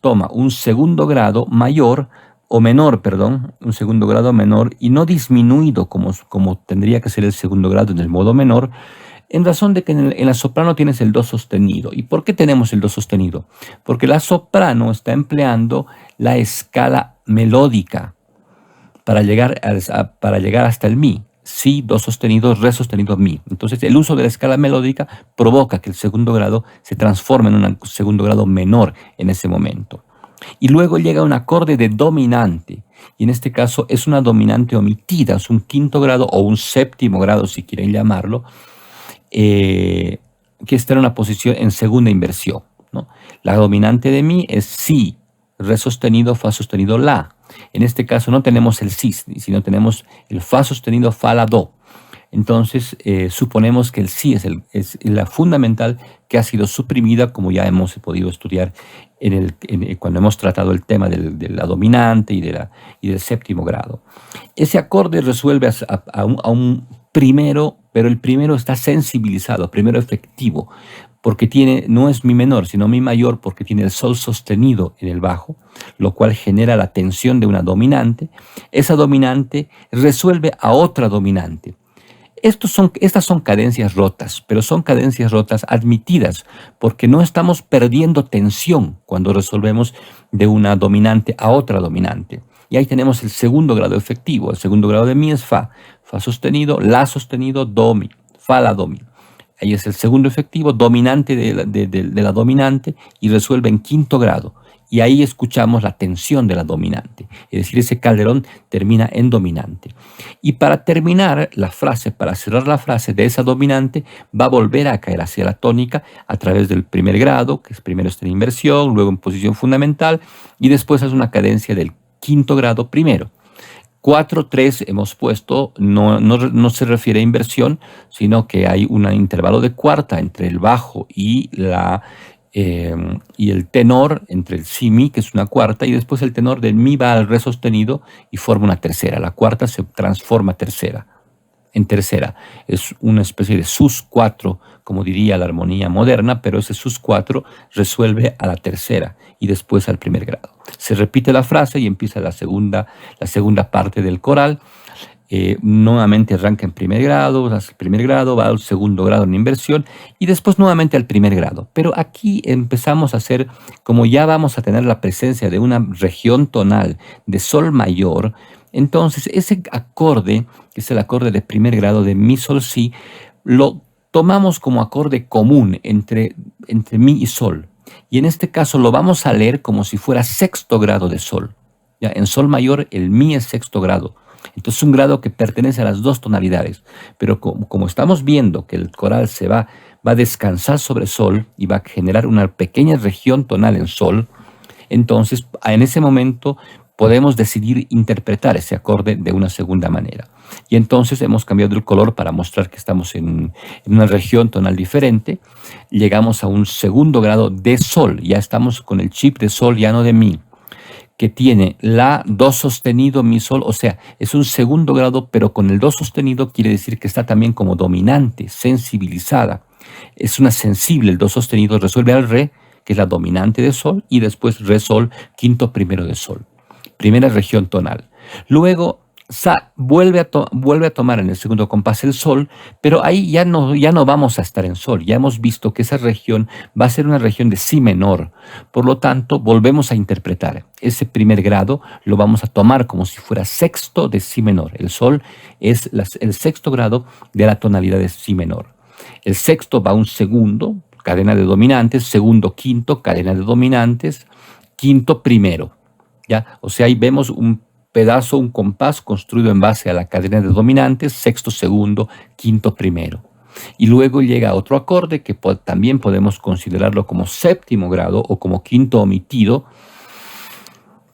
toma un segundo grado mayor, o menor, perdón, un segundo grado menor y no disminuido como tendría que ser el segundo grado en el modo menor, en razón de que en la soprano tienes el do sostenido. ¿Y por qué tenemos el do sostenido? Porque la soprano está empleando la escala melódica para llegar hasta el mi. Si, do sostenido, re sostenido, mi. Entonces el uso de la escala melódica provoca que el segundo grado se transforme en un segundo grado menor en ese momento. Y luego llega un acorde de dominante, y en este caso es una dominante omitida, es un quinto grado o un séptimo grado, si quieren llamarlo, que está en una posición en segunda inversión, ¿no? La dominante de mi es si, re sostenido, fa sostenido, la. En este caso no tenemos el si, sino tenemos el fa sostenido, fa, la, do. Entonces suponemos que el si es la fundamental que ha sido suprimida, como ya hemos podido estudiar cuando hemos tratado el tema de la dominante y del séptimo grado. Ese acorde resuelve a un primero, pero el primero está sensibilizado, primero efectivo, porque no es mi menor, sino mi mayor, porque tiene el sol sostenido en el bajo, lo cual genera la tensión de una dominante. Esa dominante resuelve a otra dominante. Estas son cadencias rotas, pero son cadencias rotas admitidas, porque no estamos perdiendo tensión cuando resolvemos de una dominante a otra dominante. Y ahí tenemos el segundo grado efectivo. El segundo grado de mi es fa, fa sostenido, la sostenido, do, mi, fa, la, do, mi. Ahí es el segundo efectivo, dominante de la dominante, y resuelve en quinto grado. Y ahí escuchamos la tensión de la dominante, es decir, ese calderón termina en dominante. Y para terminar la frase, para cerrar la frase de esa dominante, va a volver a caer hacia la tónica a través del primer grado, que es primero está en inversión, luego en posición fundamental, y después es una cadencia del quinto grado primero. 4-3 hemos puesto, no se refiere a inversión, sino que hay un intervalo de cuarta entre el bajo y el tenor, entre el si, mi, que es una cuarta, y después el tenor del mi va al re sostenido y forma una tercera. La cuarta se transforma en tercera. Es una especie de sus 4, como diría la armonía moderna, pero ese sus 4 resuelve a la tercera y después al primer grado. Se repite la frase y empieza la segunda parte del coral. Nuevamente arranca en primer grado, va al segundo grado en inversión y después nuevamente al primer grado. Pero aquí empezamos a hacer, como ya vamos a tener la presencia de una región tonal de sol mayor, entonces ese acorde, que es el acorde de primer grado de mi, sol, si, lo tomamos como acorde común entre mi y sol. Y en este caso lo vamos a leer como si fuera sexto grado de sol. ¿Ya? En sol mayor el mi es sexto grado. Entonces es un grado que pertenece a las dos tonalidades. Pero como estamos viendo que el coral va a descansar sobre sol y va a generar una pequeña región tonal en sol, entonces en ese momento podemos decidir interpretar ese acorde de una segunda manera. Y entonces hemos cambiado el color para mostrar que estamos en una región tonal diferente. Llegamos a un segundo grado de sol. Ya estamos con el chip de sol, ya no de mi, que tiene la, do sostenido, mi, sol, o sea, es un segundo grado, pero con el do sostenido quiere decir que está también como dominante, sensibilizada. Es una sensible, el do sostenido resuelve al re, que es la dominante de sol, y después re, sol, quinto primero de sol. Primera región tonal. Luego vuelve a tomar en el segundo compás el sol, pero ahí ya no vamos a estar en sol. Ya hemos visto que esa región va a ser una región de si menor. Por lo tanto, volvemos a interpretar. Ese primer grado lo vamos a tomar como si fuera sexto de si menor. El sol es el sexto grado de la tonalidad de si menor. El sexto va un segundo, cadena de dominantes, segundo, quinto, cadena de dominantes, quinto, primero, ¿ya? O sea, ahí vemos un pedazo, un compás construido en base a la cadena de dominantes, sexto, segundo, quinto, primero. Y luego llega otro acorde que también podemos considerarlo como séptimo grado o como quinto omitido,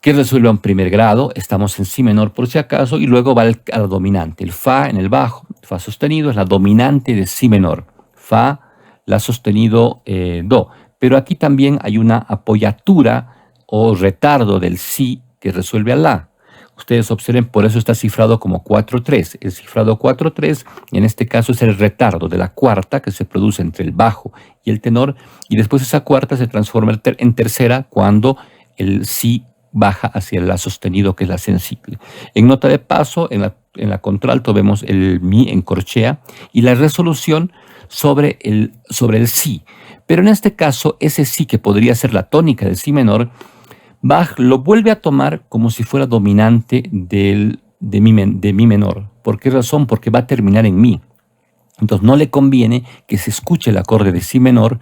que resuelve a un primer grado, estamos en si menor por si acaso, y luego va a la dominante. El fa en el bajo, fa sostenido, es la dominante de si menor. Fa, la sostenido, do. Pero aquí también hay una apoyatura o retardo del si que resuelve a la. Ustedes observen, por eso está cifrado como 4-3. El cifrado 4-3, en este caso, es el retardo de la cuarta que se produce entre el bajo y el tenor, y después esa cuarta se transforma en tercera cuando el si baja hacia el la sostenido, que es la sensible. En nota de paso, en la contralto vemos el mi en corchea y la resolución sobre el si. Pero en este caso, ese si que podría ser la tónica del si menor, Bach lo vuelve a tomar como si fuera dominante de mi menor. ¿Por qué razón? Porque va a terminar en mi. Entonces no le conviene que se escuche el acorde de si menor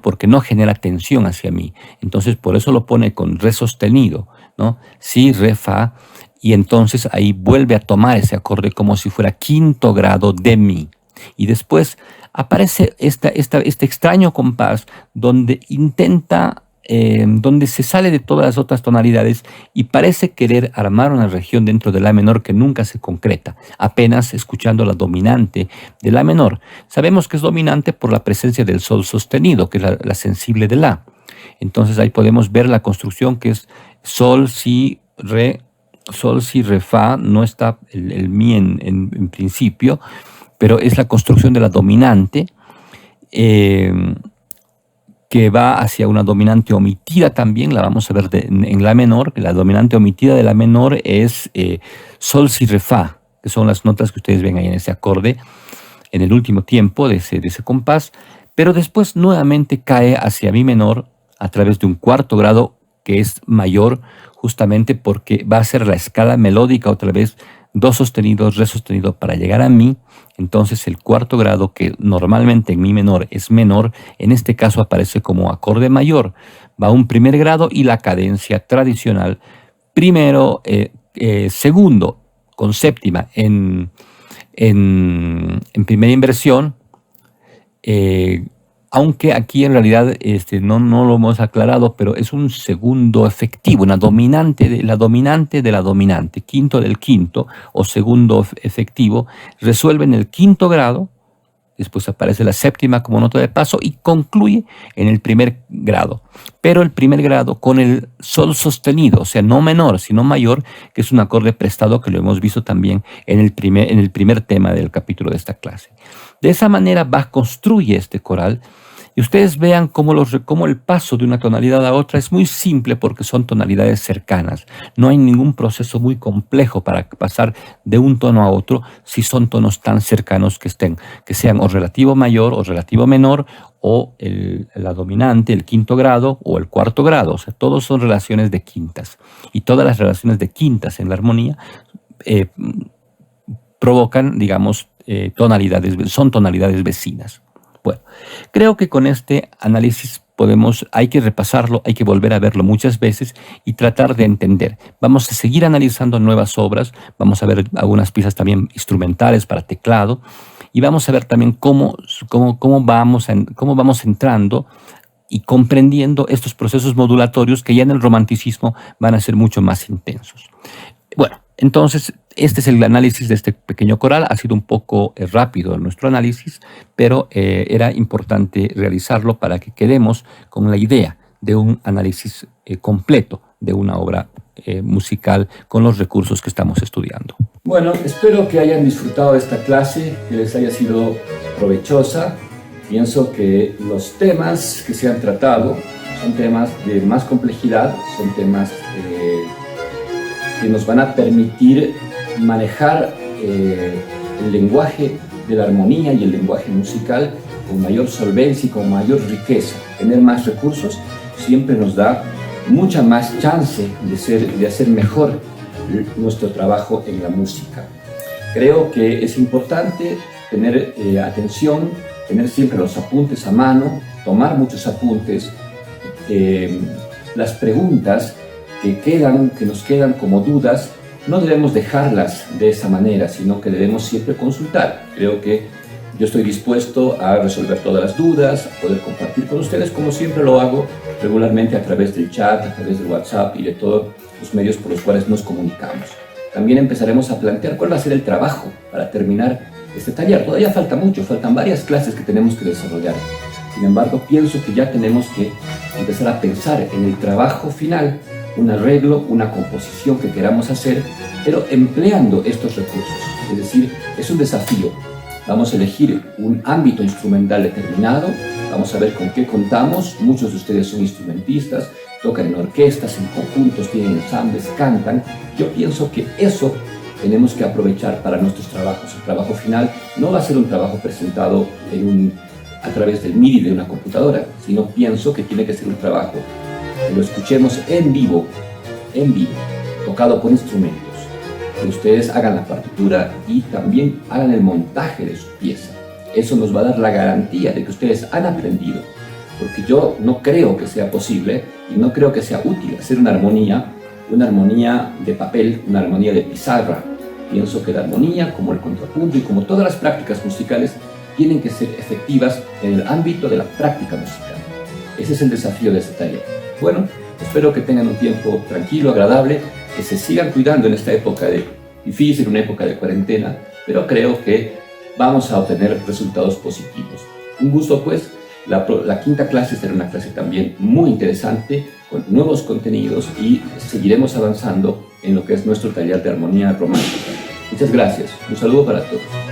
porque no genera tensión hacia mi. Entonces por eso lo pone con re sostenido, ¿no? Si, re, fa, y entonces ahí vuelve a tomar ese acorde como si fuera quinto grado de mi. Y después aparece este extraño compás donde donde se sale de todas las otras tonalidades y parece querer armar una región dentro de la menor que nunca se concreta, apenas escuchando la dominante de la menor. Sabemos que es dominante por la presencia del sol sostenido, que es la sensible de la. Entonces ahí podemos ver la construcción que es sol, si, re, fa, no está el mi en principio, pero es la construcción de la dominante, que va hacia una dominante omitida también, la vamos a ver en la menor, que la dominante omitida de la menor es sol, si, re, fa, que son las notas que ustedes ven ahí en ese acorde, en el último tiempo de ese compás, pero después nuevamente cae hacia mi menor a través de un cuarto grado que es mayor, justamente porque va a ser la escala melódica otra vez, do sostenido, re sostenido para llegar a mi. Entonces el cuarto grado, que normalmente en mi menor es menor, en este caso aparece como acorde mayor. Va a un primer grado y la cadencia tradicional primero, segundo con séptima en primera inversión, aunque aquí en realidad no lo hemos aclarado, pero es un segundo efectivo, la dominante de la dominante, quinto del quinto o segundo efectivo, resuelve en el quinto grado, después aparece la séptima como nota de paso y concluye en el primer grado. Pero el primer grado con el sol sostenido, o sea, no menor, sino mayor, que es un acorde prestado que lo hemos visto también en el primer tema del capítulo de esta clase. De esa manera Bach construye este coral. Y ustedes vean cómo el paso de una tonalidad a otra es muy simple porque son tonalidades cercanas. No hay ningún proceso muy complejo para pasar de un tono a otro si son tonos tan cercanos que sean o relativo mayor o relativo menor o la dominante, el quinto grado o el cuarto grado. O sea, todos son relaciones de quintas. Y todas las relaciones de quintas en la armonía provocan, digamos, son tonalidades vecinas. Bueno, creo que con este análisis hay que repasarlo, hay que volver a verlo muchas veces y tratar de entender. Vamos a seguir analizando nuevas obras, vamos a ver algunas piezas también instrumentales para teclado y vamos a ver también cómo vamos entrando y comprendiendo estos procesos modulatorios que ya en el romanticismo van a ser mucho más intensos. Bueno, entonces, este es el análisis de este pequeño coral. Ha sido un poco rápido nuestro análisis, pero era importante realizarlo para que quedemos con la idea de un análisis completo de una obra musical con los recursos que estamos estudiando. Bueno, espero que hayan disfrutado de esta clase, que les haya sido provechosa. Pienso que los temas que se han tratado son temas de más complejidad, son temas que nos van a permitir manejar el lenguaje de la armonía y el lenguaje musical con mayor solvencia y con mayor riqueza. Tener más recursos siempre nos da mucha más chance de hacer mejor nuestro trabajo en la música. Creo que es importante tener atención, tener siempre los apuntes a mano, tomar muchos apuntes, las preguntas que nos quedan como dudas, no debemos dejarlas de esa manera, sino que debemos siempre consultar. Creo que yo estoy dispuesto a resolver todas las dudas, a poder compartir con ustedes, como siempre lo hago regularmente a través del chat, a través del WhatsApp y de todos los medios por los cuales nos comunicamos. También empezaremos a plantear cuál va a ser el trabajo para terminar este taller. Todavía falta mucho, faltan varias clases que tenemos que desarrollar. Sin embargo, pienso que ya tenemos que empezar a pensar en el trabajo final, un arreglo, una composición que queramos hacer, pero empleando estos recursos. Es decir, es un desafío. Vamos a elegir un ámbito instrumental determinado, vamos a ver con qué contamos. Muchos de ustedes son instrumentistas, tocan en orquestas, en conjuntos, tienen ensambles, cantan. Yo pienso que eso tenemos que aprovechar para nuestros trabajos. El trabajo final no va a ser un trabajo presentado a través del MIDI de una computadora, sino pienso que tiene que ser un trabajo que lo escuchemos en vivo, tocado por instrumentos. Que ustedes hagan la partitura y también hagan el montaje de su pieza. Eso nos va a dar la garantía de que ustedes han aprendido, porque yo no creo que sea posible y no creo que sea útil hacer una armonía de papel, una armonía de pizarra. Pienso que la armonía, como el contrapunto y como todas las prácticas musicales, tienen que ser efectivas en el ámbito de la práctica musical. Ese es el desafío de este taller. Bueno, espero que tengan un tiempo tranquilo, agradable, que se sigan cuidando en esta época difícil, una época de cuarentena, pero creo que vamos a obtener resultados positivos. Un gusto, pues. La quinta clase será una clase también muy interesante, con nuevos contenidos, y seguiremos avanzando en lo que es nuestro taller de armonía romántica. Muchas gracias. Un saludo para todos.